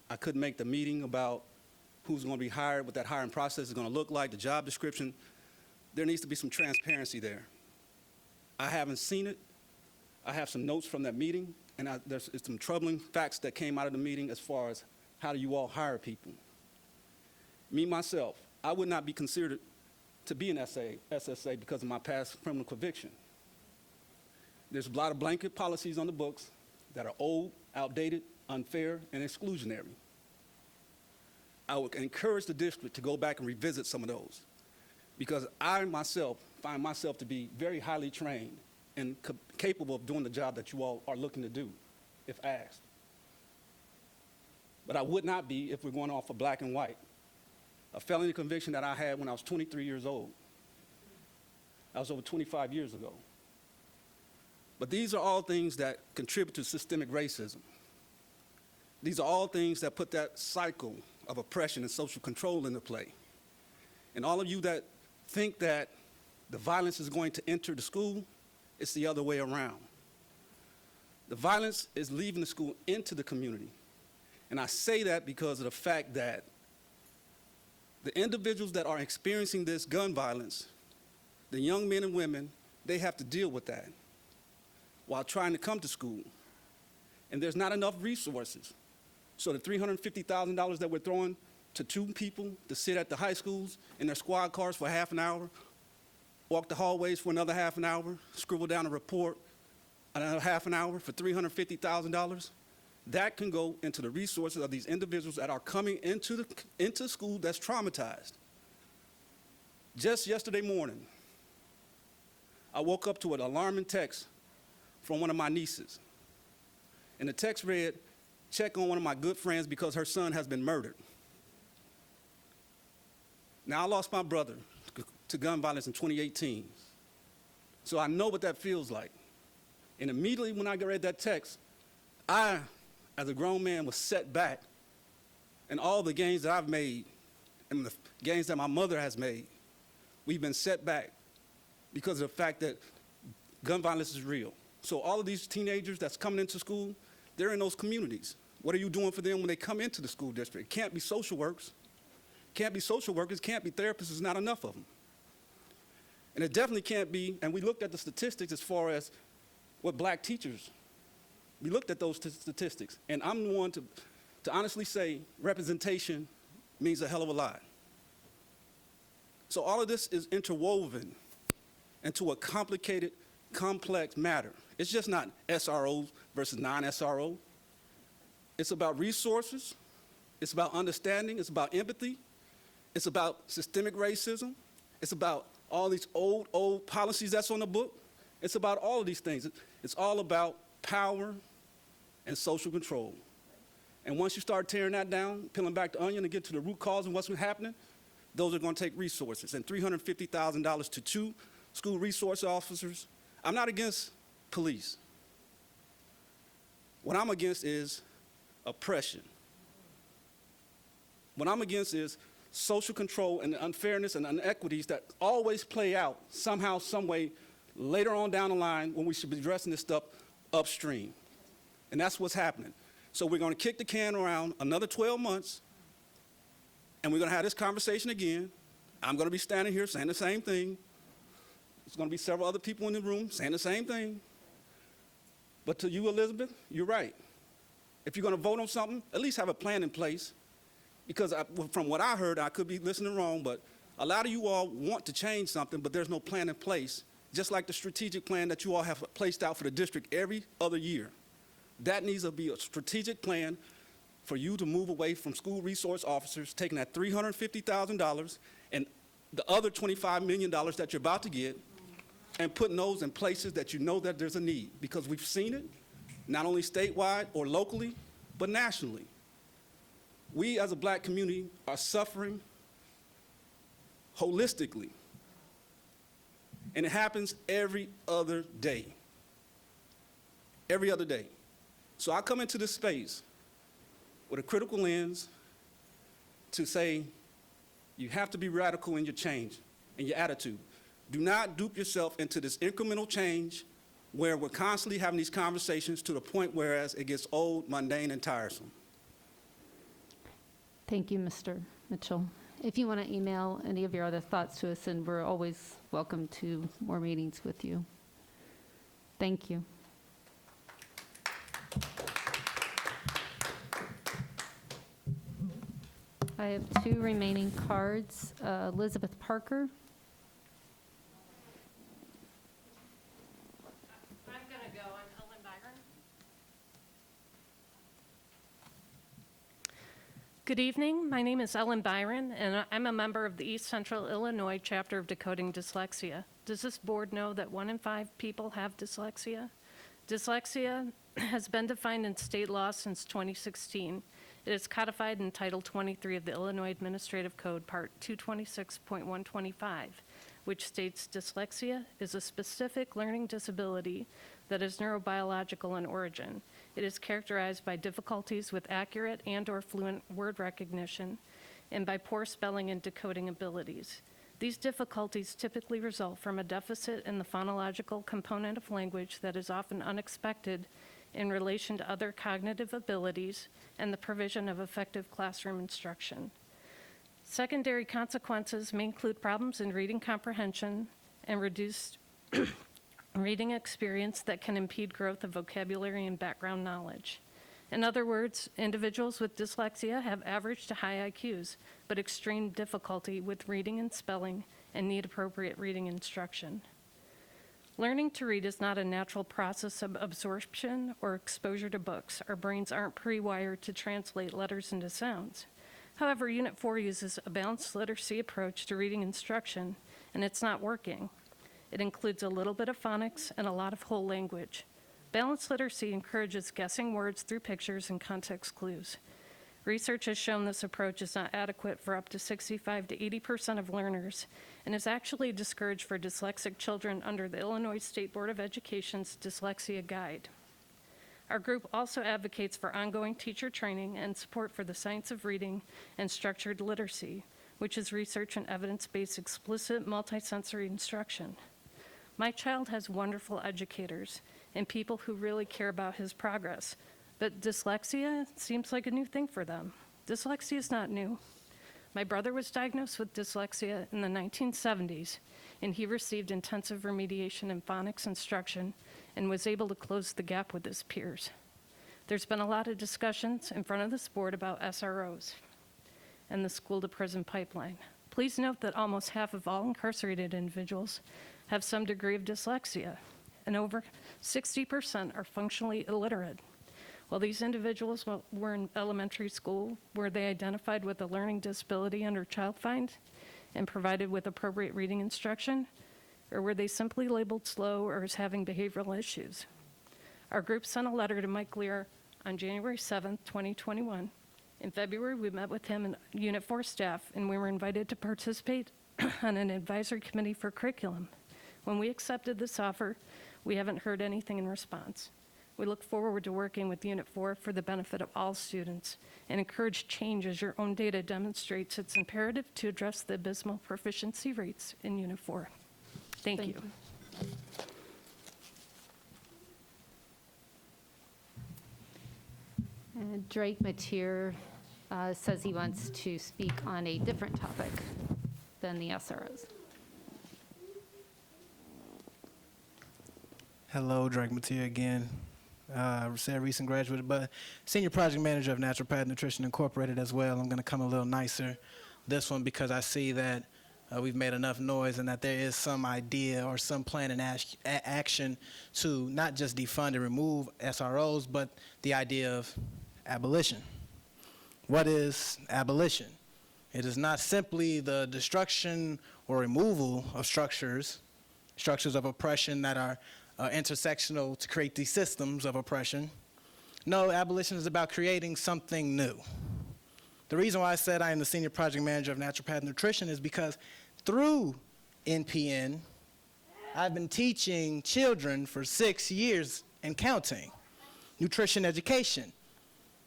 I couldn't make the meeting about who's going to be hired, what that hiring process is going to look like, the job description. There needs to be some transparency there. I haven't seen it. I have some notes from that meeting, and there's some troubling facts that came out of the meeting as far as how do you all hire people. Me, myself, I would not be considered to be an SSA because of my past criminal conviction. There's a lot of blanket policies on the books that are old, outdated, unfair, and exclusionary. I would encourage the district to go back and revisit some of those, because I myself find myself to be very highly trained and capable of doing the job that you all are looking to do, if asked. But I would not be if we're going off of black and white. A felony conviction that I had when I was 23 years old. That was over 25 years ago. But these are all things that contribute to systemic racism. These are all things that put that cycle of oppression and social control into play. And all of you that think that the violence is going to enter the school, it's the other way around. The violence is leaving the school into the community. And I say that because of the fact that the individuals that are experiencing this gun violence, the young men and women, they have to deal with that while trying to come to school. And there's not enough resources. So the $350,000 that we're throwing to two people to sit at the high schools in their squad cars for half an hour, walk the hallways for another half an hour, scribble down a report another half an hour for $350,000, that can go into the resources of these individuals that are coming into school that's traumatized. Just yesterday morning, I woke up to an alarming text from one of my nieces. And the text read, "Check on one of my good friends because her son has been murdered." Now, I lost my brother to gun violence in 2018. So I know what that feels like. And immediately when I read that text, I, as a grown man, was set back. And all the gains that I've made and the gains that my mother has made, we've been set back because of the fact that gun violence is real. So all of these teenagers that's coming into school, they're in those communities. What are you doing for them when they come into the school district? It can't be social workers. Can't be social workers, can't be therapists, there's not enough of them. And it definitely can't be, and we looked at the statistics as far as what black teachers We looked at those statistics, and I'm the one to honestly say representation means a hell of a lot. So all of this is interwoven into a complicated, complex matter. It's just not SRO versus non-SRO. It's about resources. It's about understanding. It's about empathy. It's about systemic racism. It's about all these old policies that's on the book. It's about all of these things. It's all about power and social control. And once you start tearing that down, peeling back the onion and get to the root cause of what's been happening, those are going to take resources. And $350,000 to 2 school resource officers. I'm not against police. What I'm against is oppression. What I'm against is social control and the unfairness and inequities that always play out somehow, some way, later on down the line when we should be addressing this stuff upstream. And that's what's happening. So we're going to kick the can around another 12 months, and we're going to have this conversation again. I'm going to be standing here saying the same thing. There's going to be several other people in the room saying the same thing. But to you, Elizabeth, you're right. If you're going to vote on something, at least have a plan in place. Because from what I heard, I could be listening wrong, but a lot of you all want to change something, but there's no plan in place, just like the strategic plan that you all have placed out for the district every other year. That needs to be a strategic plan for you to move away from school resource officers, taking that $350,000 and the other $25 million that you're about to get, and putting those in places that you know that there's a need. Because we've seen it, not only statewide or locally, but nationally. We as a black community are suffering holistically. And it happens every other day. Every other day. So I come into this space with a critical lens to say you have to be radical in your change and your attitude. Do not dupe yourself into this incremental change where we're constantly having these conversations to the point whereas it gets old, mundane, and tiresome. Thank you, Mr. Mitchell. If you want to email any of your other thoughts to us, and we're always welcome to more meetings with you. Thank you. I have 2 remaining cards. Elizabeth Parker. I'm going to go on Ellen Byron. Good evening. My name is Ellen Byron, and I'm a member of the East Central Illinois chapter of Decoding Dyslexia. Does this board know that 1 in 5 people have dyslexia? Dyslexia has been defined in state law since 2016. It is codified in Title 23 of the Illinois Administrative Code, Part 226.125, which states dyslexia is a specific learning disability that is neurobiological in origin. It is characterized by difficulties with accurate and/or fluent word recognition and by poor spelling and decoding abilities. These difficulties typically result from a deficit in the phonological component of language that is often unexpected in relation to other cognitive abilities and the provision of effective classroom instruction. Secondary consequences may include problems in reading comprehension and reduced reading experience that can impede growth of vocabulary and background knowledge. In other words, individuals with dyslexia have average to high IQs, but extreme difficulty with reading and spelling and need appropriate reading instruction. Learning to read is not a natural process of absorption or exposure to books. Our brains aren't pre-wired to translate letters into sounds. However, Unit 4 uses a balanced literacy approach to reading instruction, and it's not working. It includes a little bit of phonics and a lot of whole language. Balanced literacy encourages guessing words through pictures and context clues. Research has shown this approach is not adequate for up to 65 to 80% of learners and is actually discouraged for dyslexic children under the Illinois State Board of Education's Dyslexia Guide. Our group also advocates for ongoing teacher training and support for the science of reading and structured literacy, which is research and evidence-based explicit multisensory instruction. My child has wonderful educators and people who really care about his progress, but dyslexia seems like a new thing for them. Dyslexia is not new. My brother was diagnosed with dyslexia in the 1970s, and he received intensive remediation in phonics instruction and was able to close the gap with his peers. There's been a lot of discussions in front of this board about SROs and the school-to-prison pipeline. Please note that almost half of all incarcerated individuals have some degree of dyslexia, and over 60% are functionally illiterate. While these individuals were in elementary school, were they identified with a learning disability under Child Find and provided with appropriate reading instruction, or were they simply labeled slow or as having behavioral issues? Our group sent a letter to Mike Lear on January 7th, 2021. In February, we met with him and Unit 4 staff, and we were invited to participate on an advisory committee for curriculum. When we accepted this offer, we haven't heard anything in response. We look forward to working with Unit 4 for the benefit of all students and encourage change as your own data demonstrates it's imperative to address the abysmal proficiency rates in Unit 4. Thank you. And Drake Mateer says he wants to speak on a different topic than the SROs. Hello, Drake Mateer again. Said recent graduate, but senior project manager of Natural Path Nutrition Incorporated as well. I'm going to come a little nicer this one because I see that we've made enough noise and that there is some idea or some plan and action to not just defund and remove SROs, but the idea of abolition. What is abolition? It is not simply the destruction or removal of structures of oppression that are intersectional to create these systems of oppression. No, abolition is about creating something new. The reason why I said I am the senior project manager of Natural Path Nutrition is because through NPN, I've been teaching children for 6 years and counting nutrition education.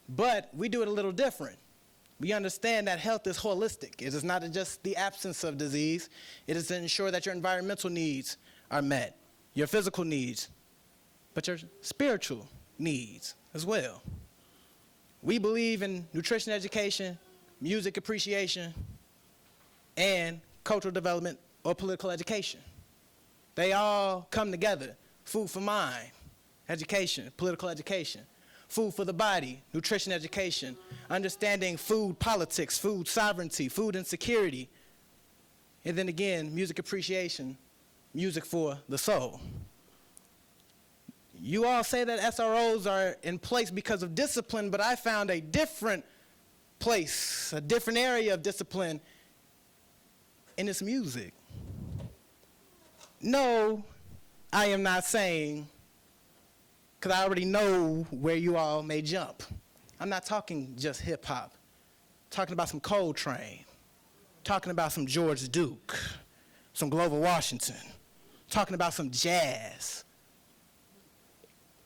But we do it a little different. We understand that health is holistic. It is not just the absence of disease. It is to ensure that your environmental needs are met, your physical needs, but your spiritual needs as well. We believe in nutrition education, music appreciation, and cultural development or political education. They all come together. Food for mind, education, political education. Food for the body, nutrition education, understanding food politics, food sovereignty, food insecurity. And then again, music appreciation, music for the soul. You all say that SROs are in place because of discipline, but I found a different place, a different area of discipline in this music. No, I am not saying, because I already know where you all may jump. I'm not talking just hip hop. Talking about some Coltrane. Talking about some George Duke. Some Grover Washington. Talking about some jazz.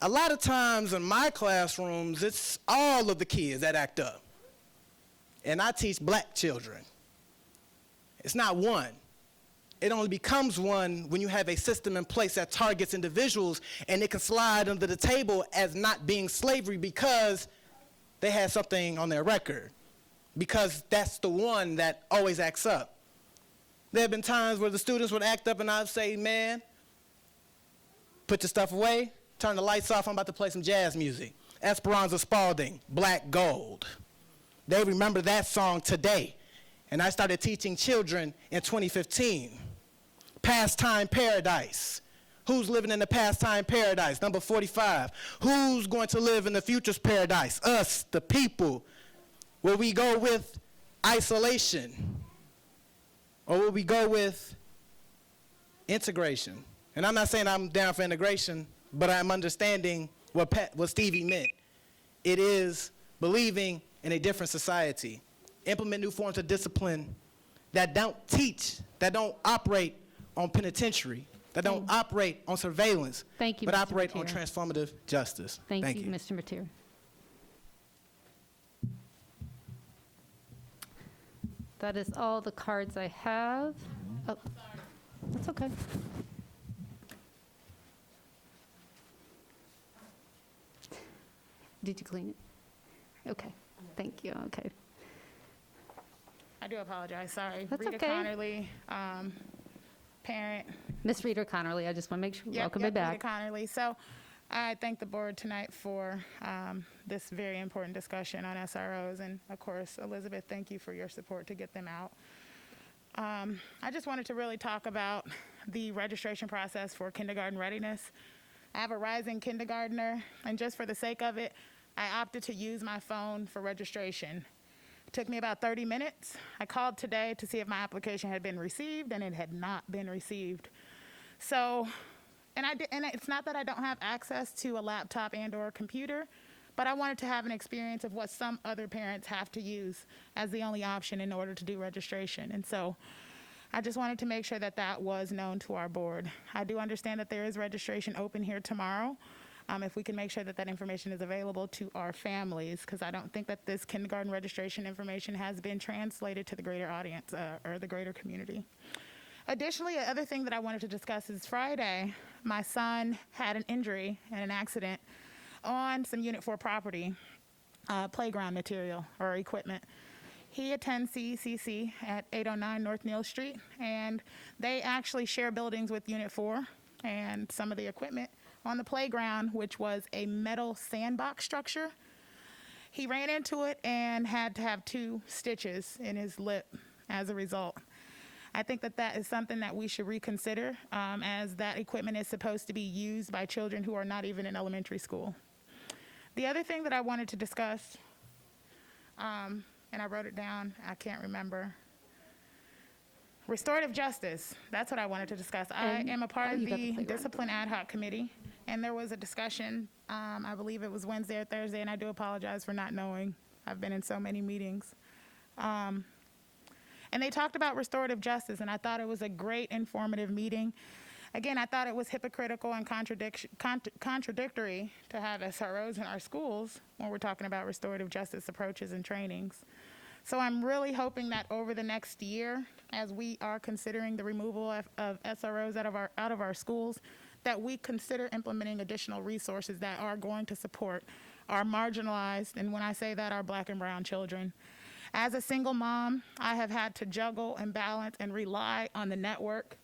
A lot of times in my classrooms, it's all of the kids that act up. And I teach black children. It's not one. It only becomes one when you have a system in place that targets individuals and it can slide under the table as not being slavery because they had something on their record, because that's the one that always acts up. There have been times where the students would act up and I'd say, man, put your stuff away, turn the lights off, I'm about to play some jazz music. Esperanza Spalding, Black Gold. They remember that song today. And I started teaching children in 2015. Pastime Paradise. Who's living in the pastime paradise? Number 45. Who's going to live in the future's paradise? Us, the people. Will we go with isolation? Or will we go with integration? And I'm not saying I'm down for integration, but I'm understanding what Stevie meant. It is believing in a different society. Implement new forms of discipline that don't teach, that don't operate on penitentiary, that don't operate on surveillance, Thank you, but Mr. operate on Mateer. transformative justice. Thank you, Mr. Mateer. That is all the cards I have. Oh, that's okay. Did you clean it? Okay, thank you, okay. I do apologize, sorry. That's Rita okay. Connerly, parent. Miss Rita Connerly, I just want to make sure, Yep, welcome yep, me Rita back. Connerly. So I thank the board tonight for this very important discussion on SROs. And of course, Elizabeth, thank you for your support to get them out. I just wanted to really talk about the registration process for kindergarten readiness. I have a rising kindergartner, and just for the sake of it, I opted to use my phone for registration. It took me about 30 minutes. I called today to see if my application had been received, and it had not been received. So, and it's not that I don't have access to a laptop and/or a computer, but I wanted to have an experience of what some other parents have to use as the only option in order to do registration. And so I just wanted to make sure that that was known to our board. I do understand that there is registration open here tomorrow. If we can make sure that that information is available to our families, because I don't think that this kindergarten registration information has been translated to the greater audience or the greater community. Additionally, another thing that I wanted to discuss is Friday, my son had an injury and an accident on some Unit 4 property, playground material or equipment. He attends CECC at 809 North Neal Street, and they actually share buildings with Unit 4 and some of the equipment on the playground, which was a metal sandbox structure. He ran into it and had to have 2 stitches in his lip as a result. I think that that is something that we should reconsider, as that equipment is supposed to be used by children who are not even in elementary school. The other thing that I wanted to discuss, and I wrote it down, I can't remember. Restorative justice, that's what I wanted to discuss. I am a part of the Discipline Ad Hoc Committee, and there was a discussion, I believe it was Wednesday or Thursday, and I do apologize for not knowing. I've been in so many meetings. And they talked about restorative justice, and I thought it was a great informative meeting. Again, I thought it was hypocritical and contradictory to have SROs in our schools when we're talking about restorative justice approaches and trainings. So I'm really hoping that over the next year, as we are considering the removal of SROs out of our schools, that we consider implementing additional resources that are going to support our marginalized, and when I say that, our Black and brown children. As a single mom, I have had to juggle and balance and rely on the network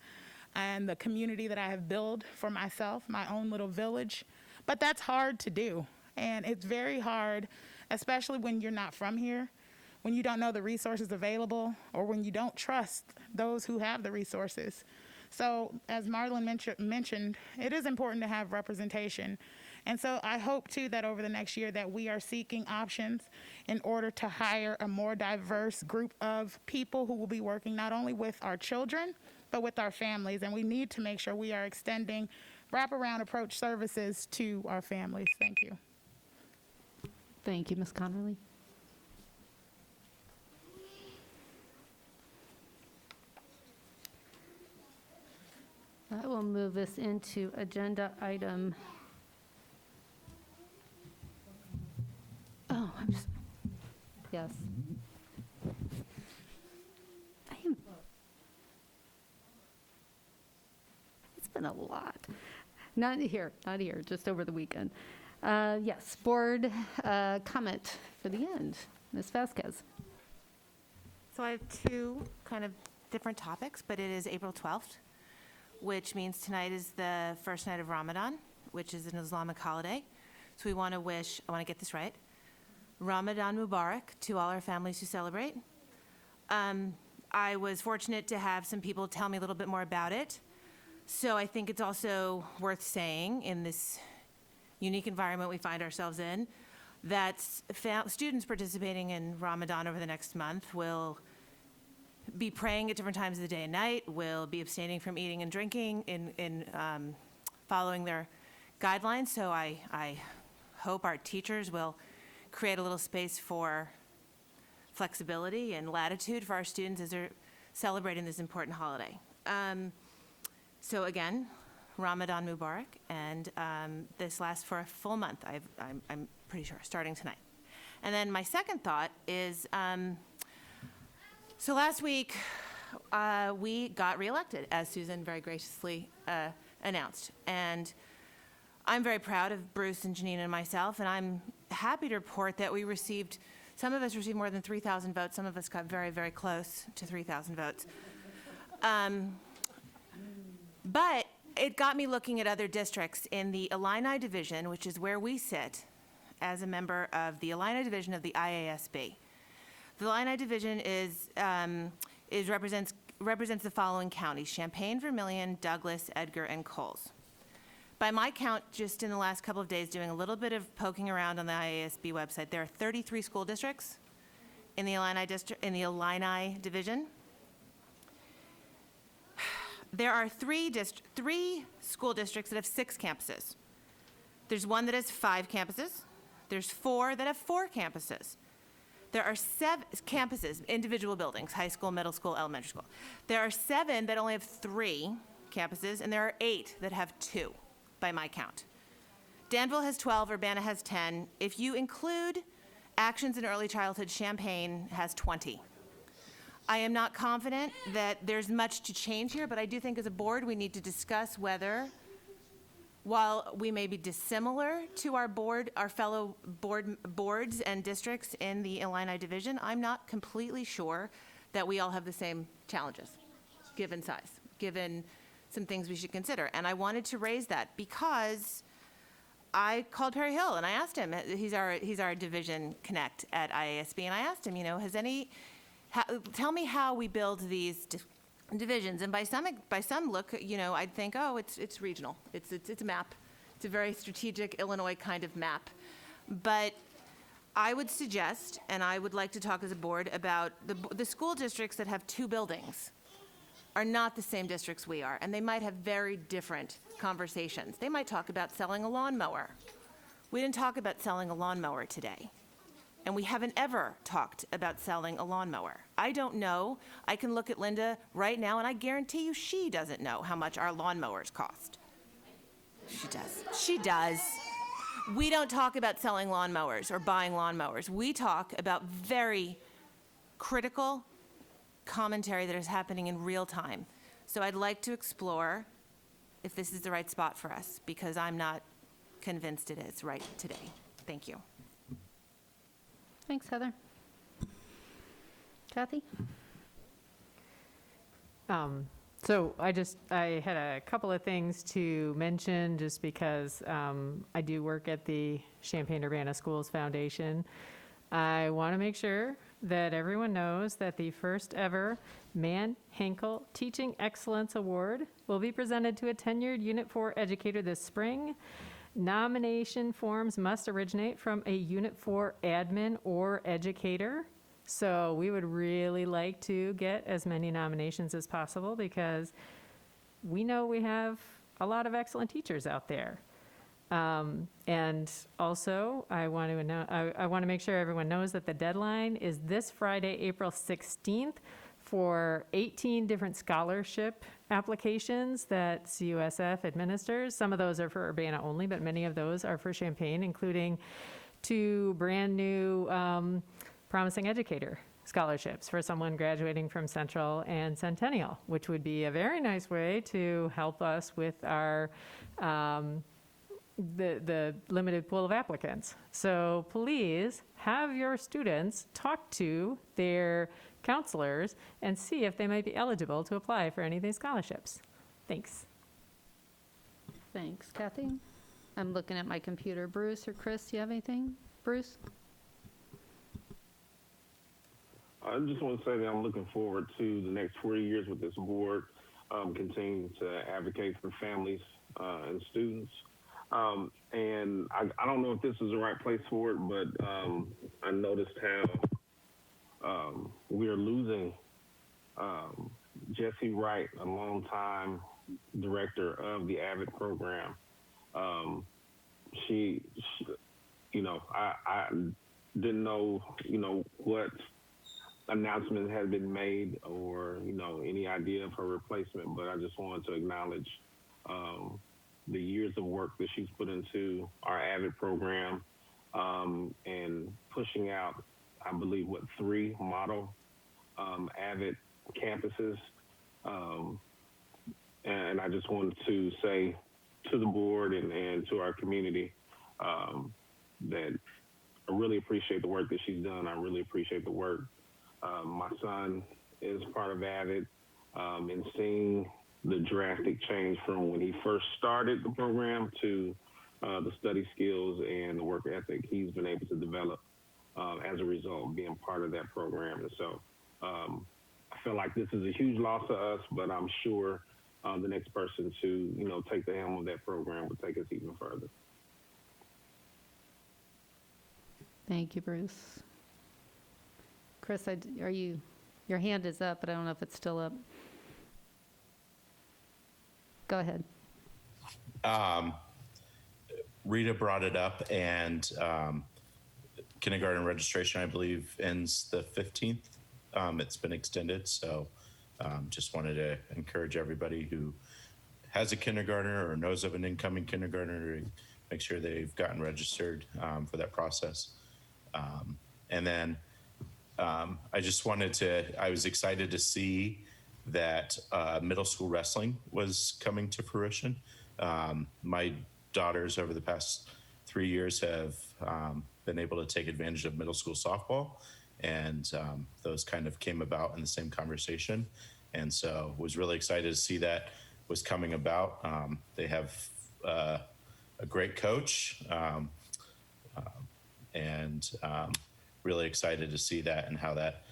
and the community that I have built for myself, my own little village. But that's hard to do. And it's very hard, especially when you're not from here, when you don't know the resources available, or when you don't trust those who have the resources. So as Marlon mentioned, it is important to have representation. And so I hope too that over the next year that we are seeking options in order to hire a more diverse group of people who will be working not only with our children, but with our families. And we need to make sure we are extending wraparound approach services to our families. Thank you. Thank you, Ms. Connerly. That will move us into agenda item. Oh, yes. It's been a lot. Not here, just over the weekend. Yes, board comment for the end. Ms. Vasquez. So I have 2 kind of different topics, but it is April 12th, which means tonight is the first night of Ramadan, which is an Islamic holiday. So we want to wish, I want to get this right, Ramadan Mubarak to all our families who celebrate. I was fortunate to have some people tell me a little bit more about it. So I think it's also worth saying in this unique environment we find ourselves in, that students participating in Ramadan over the next month will be praying at different times of the day and night, will be abstaining from eating and drinking in following their guidelines. So I hope our teachers will create a little space for flexibility and latitude for our students as they're celebrating this important holiday. So again, Ramadan Mubarak, and this lasts for a full month, I'm pretty sure, starting tonight. And then my second thought is, so last week we got reelected, as Susan very graciously announced. And I'm very proud of Bruce and Janine and myself, and I'm happy to report that we received, some of us received more than 3,000 votes, some of us got very, very close to 3,000 votes. But it got me looking at other districts in the Illini Division, which is where we sit as a member of the Illini Division of the IASB. The Illini Division represents the following counties: Champaign, Vermilion, Douglas, Edgar, and Coles. By my count, just in the last couple of days, doing a little bit of poking around on the IASB website, there are 33 school districts in the Illini Division. There are three school districts that have 6 campuses. There's one that has 5 campuses. There's 4 that have 4 campuses. There are 7 campuses, individual buildings, high school, middle school, elementary school. There are 7 that only have 3 campuses, and there are 8 that have 2, by my count. Danville has 12, Urbana has 10. If you include Actions in Early Childhood, Champaign has 20. I am not confident that there's much to change here, but I do think as a board we need to discuss whether, while we may be dissimilar to our fellow boards and districts in the Illini Division, I'm not completely sure that we all have the same challenges, given size, given some things we should consider. And I wanted to raise that because I called Perry Hill and I asked him, he's our division connect at IASB, and I asked him, tell me how we build these divisions. And by some look, I'd think, oh, it's regional. It's a map. It's a very strategic Illinois kind of map. But I would suggest, and I would like to talk as a board about the school districts that have 2 buildings are not the same districts we are, and they might have very different conversations. They might talk about selling a lawnmower. We didn't talk about selling a lawnmower today. And we haven't ever talked about selling a lawnmower. I don't know. I can look at Linda right now, and I guarantee you she doesn't know how much our lawnmowers cost. She does. She does. We don't talk about selling lawnmowers or buying lawnmowers. We talk about very critical commentary that is happening in real time. So I'd like to explore if this is the right spot for us, because I'm not convinced it is right today. Thank you. Thanks, Heather. Kathy? So I had a couple of things to mention just because I do work at the Champaign-Urbana Schools Foundation. I want to make sure that everyone knows that the first ever Man Henkel Teaching Excellence Award will be presented to a tenured Unit 4 educator this spring. Nomination forms must originate from a Unit 4 admin or educator. So we would really like to get as many nominations as possible because we know we have a lot of excellent teachers out there. And also, I want to make sure everyone knows that the deadline is this Friday, April 16th, for 18 different scholarship applications that CUSF administers. Some of those are for Urbana only, but many of those are for Champaign, including 2 brand new Promising Educator scholarships for someone graduating from Central and Centennial, which would be a very nice way to help us with our the limited pool of applicants. So please have your students talk to their counselors and see if they might be eligible to apply for any of these scholarships. Thanks. Thanks, Kathy. I'm looking at my computer. Bruce or Chris, do you have anything? Bruce? I just want to say that I'm looking forward to the next 4 years with this board, continuing to advocate for families and students. And I don't know if this is the right place for it, but I noticed how we are losing Jessie Wright, a longtime director of the AVID program. She I didn't know, what announcement had been made or, any idea of her replacement, but I just wanted to acknowledge the years of work that she's put into our AVID program and pushing out, I believe, 3 model AVID campuses. And I just wanted to say to the board and to our community that I really appreciate the work that she's done. I really appreciate the work. My son is part of AVID, and seeing the drastic change from when he first started the program to the study skills and the work ethic he's been able to develop as a result being part of that program. And so I feel like this is a huge loss to us, but I'm sure the next person to, take the helm of that program will take us even further. Thank you, Bruce. Chris, your hand is up, but I don't know if it's still up. Go ahead. Rita brought it up, and kindergarten registration, I believe, ends the 15th. It's been extended, so just wanted to encourage everybody who has a kindergartner or knows of an incoming kindergartner to make sure they've gotten registered for that process. And then I just I was excited to see that middle school wrestling was coming to fruition. My daughters over the past 3 years have been able to take advantage of middle school softball, and those kind of came about in the same conversation. And so was really excited to see that was coming about. They have a great coach, and really excited to see that and how that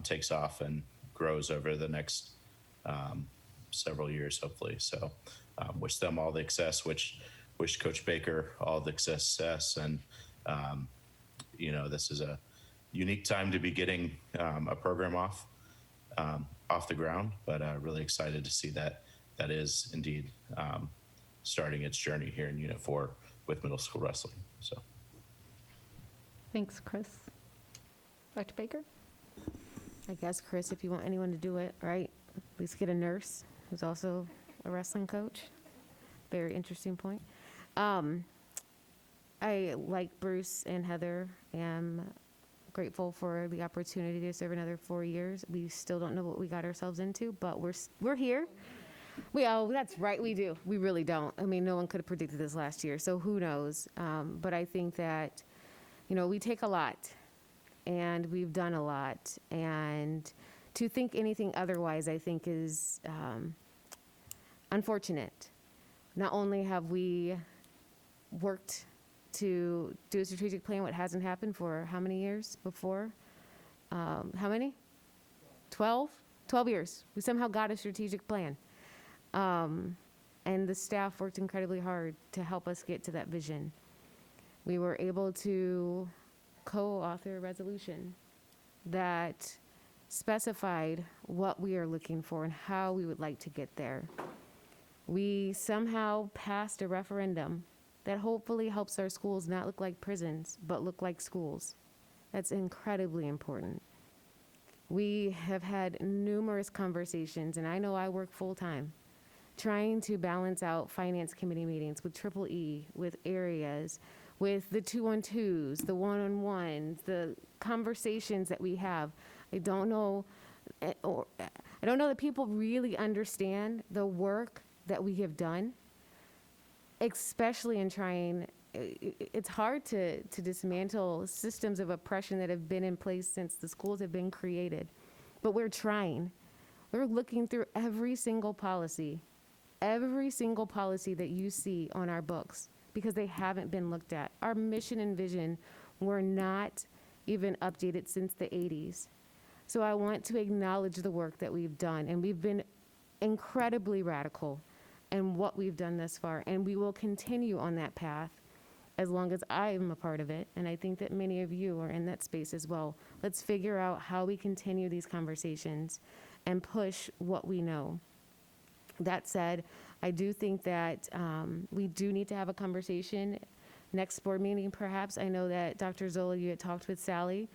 takes off and grows over the next several years, hopefully. So wish them all the success, wish Coach Baker all the success. And, this is a unique time to be getting a program off the ground, but really excited to see that is indeed starting its journey here in Unit 4 with middle school wrestling. So. Thanks, Chris. Dr. Baker? I guess, Chris, if you want anyone to do it, right, at least get a nurse who's also a wrestling coach. Very interesting point. I, like Bruce and Heather, am grateful for the opportunity to serve another 4 years. We still don't know what we got ourselves into, but we're here. That's right, we do. We really don't. I mean, no one could have predicted this last year, so who knows? But I think that, we take a lot, and we've done a lot, and to think anything otherwise, I think, is unfortunate. Not only have we worked to do a strategic plan, what hasn't happened for how many years before? How many? 12? 12 years. We somehow got a strategic plan. And the staff worked incredibly hard to help us get to that vision. We were able to co-author a resolution that specified what we are looking for and how we would like to get there. We somehow passed a referendum that hopefully helps our schools not look like prisons, but look like schools. That's incredibly important. We have had numerous conversations, and I know I work full-time, trying to balance out finance committee meetings with Triple E, with areas, with the 2-on-2s, the 1-on-1s, the conversations that we have. I don't know that people really understand the work that we have done, especially in trying. It's hard to dismantle systems of oppression that have been in place since the schools have been created, but we're trying. We're looking through every single policy that you see on our books, because they haven't been looked at. Our mission and vision were not even updated since the 80s. So I want to acknowledge the work that we've done, and we've been incredibly radical in what we've done thus far, and we will continue on that path as long as I am a part of it, and I think that many of you are in that space as well. Let's figure out how we continue these conversations and push what we know. That said, I do think that we do need to have a conversation next board meeting, perhaps. I know that Dr. Zola, you had talked with Sally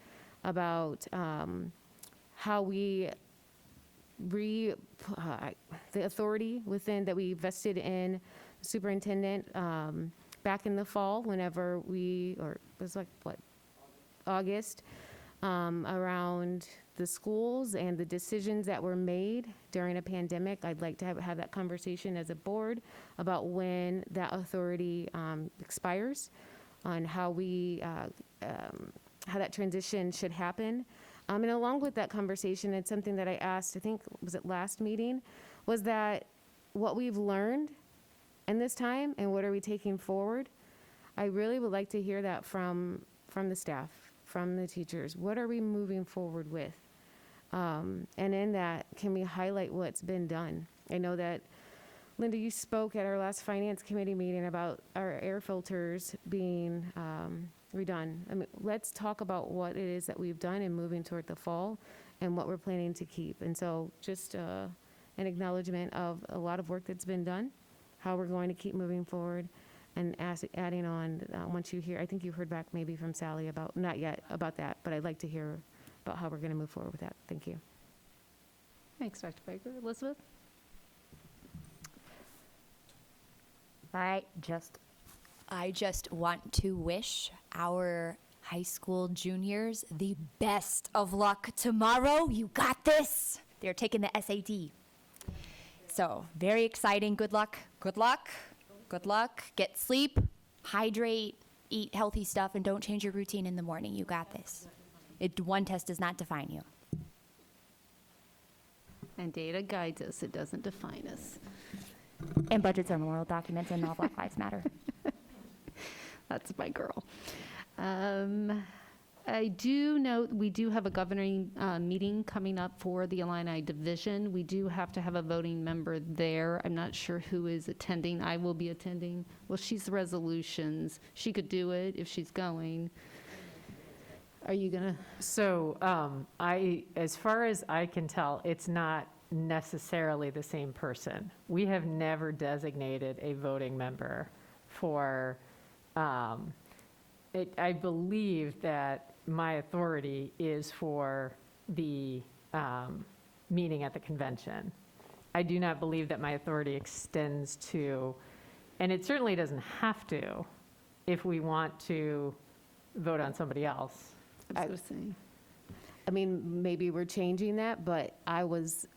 about how we the authority within that we vested in superintendent back in the fall, whenever it was like, August, around the schools and the decisions that were made during a pandemic. I'd like to have that conversation as a board about when that authority expires, on how that transition should happen. And along with that conversation, it's something that I asked, I think, was it last meeting, was that what we've learned in this time and what are we taking forward. I really would like to hear that from the staff, from the teachers. What are we moving forward with? And in that, can we highlight what's been done? I know that, Linda, you spoke at our last finance committee meeting about our air filters being redone. I mean, let's talk about what it is that we've done in moving toward the fall and what we're planning to keep. And so just an acknowledgement of a lot of work that's been done, how we're going to keep moving forward, and adding on, once you hear, I think you heard back maybe from Sally about, not yet about that, but I'd like to hear about how we're going to move forward with that. Thank you. Thanks, Dr. Baker. Elizabeth? I just want to wish our high school juniors the best of luck tomorrow. You got this. They're taking the SAT. So, very exciting. Good luck. Good luck. Good luck. Get sleep, hydrate, eat healthy stuff, and don't change your routine in the morning. You got this. One test does not define you. And data guides us, it doesn't define us. And budgets are moral documents, and all Black Lives Matter. That's my girl. I do note we do have a governing meeting coming up for the Illini Division. We do have to have a voting member there. I'm not sure who is attending. I will be attending. Well, she's the resolutions. She could do it if she's going. Are you gonna? So as far as I can tell, it's not necessarily the same person. We have never designated a voting member for, I believe that my authority is for the meeting at the convention. I do not believe that my authority extends to, and it certainly doesn't have to, if we want to vote on somebody else. I was saying. I mean, maybe we're changing that, but I was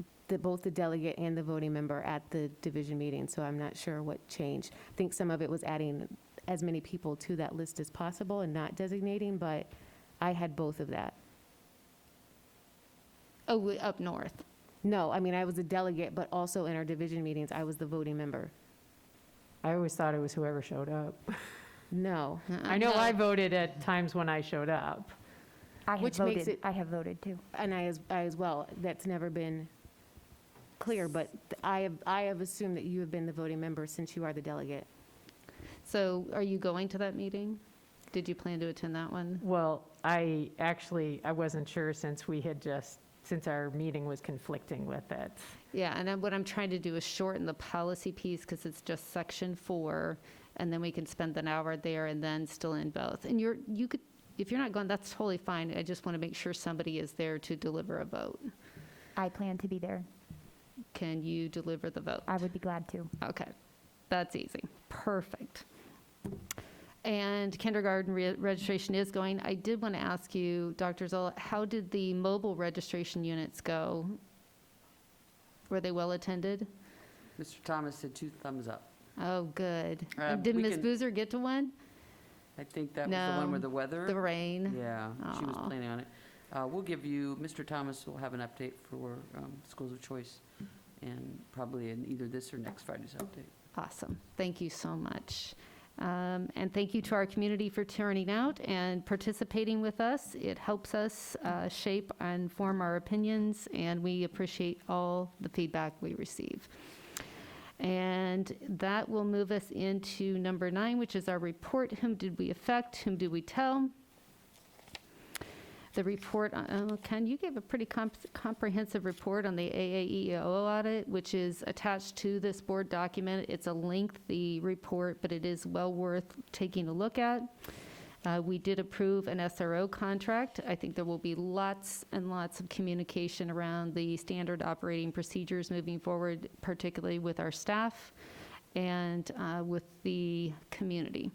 both the delegate and the voting member at the division meeting, so I'm not sure what changed. I think some of it was adding as many people to that list as possible and not designating, but I had both of that. Oh, up north. No, I mean, I was a delegate, but also in our division meetings, I was the voting member. I always thought it was whoever showed up. No. I know I voted at times when I showed up. Which makes it, I have voted too. and I as well. That's never been clear, but I have assumed that you have been the voting member since you are the delegate. So are you going to that meeting? Did you plan to attend that one? Well, I wasn't sure since our meeting was conflicting with it. Yeah, and what I'm trying to do is shorten the policy piece because it's just section 4, and then we can spend an hour there and then still in both. And you could, if you're not going, that's totally fine. I just want to make sure somebody is there to deliver a vote. I plan to be there. Can you deliver the vote? I would be glad to. Okay, that's easy. Perfect. And kindergarten registration is going. I did want to ask you, Dr. Zola, how did the mobile registration units go? Were they well attended? Mr. Thomas said 2 thumbs up. Oh, good. And did we Ms. can- Boozer get to one? I think that was the one No, with the weather. The rain? Yeah, she was Aw. planning on it. We'll give you, Mr. Thomas will have an update for Schools of Choice, and probably in either this or next Friday's update. Awesome. Thank you so much. And thank you to our community for turning out and participating with us. It helps us shape and form our opinions, and we appreciate all the feedback we receive. And that will move us into number 9, which is our report. Whom did we affect? Whom did we tell? The report, Ken, you gave a pretty comprehensive report on the AAEO audit, which is attached to this board document. It's a lengthy report, but it is well worth taking a look at. We did approve an SRO contract. I think there will be lots and lots of communication around the standard operating procedures moving forward, particularly with our staff and with the community.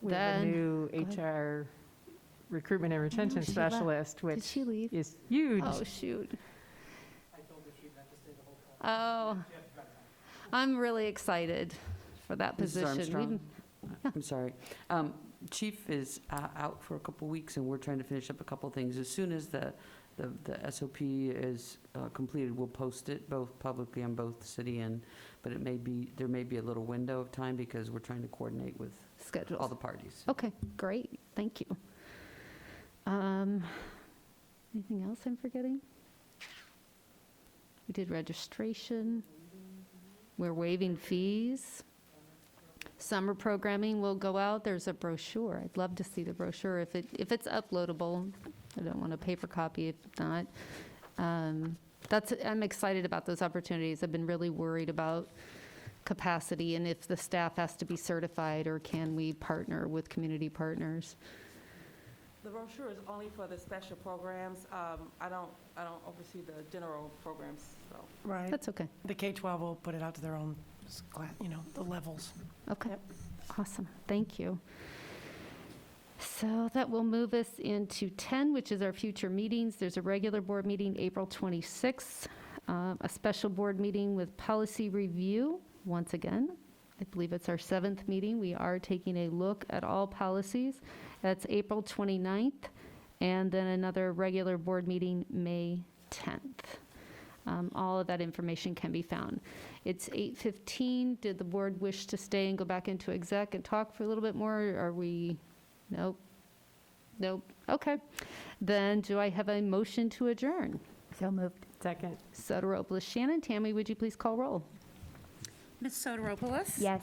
We have a Then- new Go ahead. HR recruitment and retention she left. specialist, Did which she leave? is huge. Oh, shoot. Oh, I'm really excited for that Mrs. position. Armstrong? I'm sorry. Chief is out for a couple weeks, and we're trying to finish up a couple things. As soon as the the SOP is completed, we'll post it both publicly on both the city but there may be a little window of time because we're trying to coordinate with Schedules. all the parties. Okay, great, thank you. Anything else I'm forgetting? We did registration. We're waiving fees. Summer programming will go out. There's a brochure. I'd love to see the brochure if it's uploadable. I don't want a paper copy if not. I'm excited about those opportunities. I've been really worried about capacity and if the staff has to be certified or can we partner with community partners. The brochure is only for the special programs. I don't oversee the general programs, so. Right. That's okay. The K-12 will put it out to their own, the levels. Okay, awesome, thank you. So that will move us into 10, which is our future meetings. There's a regular board meeting, April 26th, a special board meeting with policy review, once again. I believe it's our 7th meeting. We are taking a look at all policies. That's April 29th, and then another regular board meeting, May 10th. All of that information can be found. It's 8:15. Did the board wish to stay and go back into exec and talk for a little bit more? Are we, nope. Okay. Then do I have a motion to adjourn? So moved. Second. Soteropoulos, Shannon. Tammy, would you please call roll? Ms. Soteropoulos? Yes.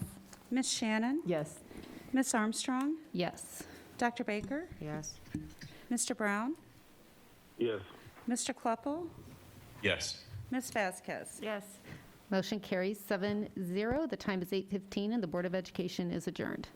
Ms. Shannon? Yes. Ms. Armstrong? Yes. Dr. Baker? Yes. Mr. Brown? Yes. Mr. Kleppel? Yes. Ms. Vasquez? Yes. Motion carries 7-0. The time is 8:15 and the Board of Education is adjourned.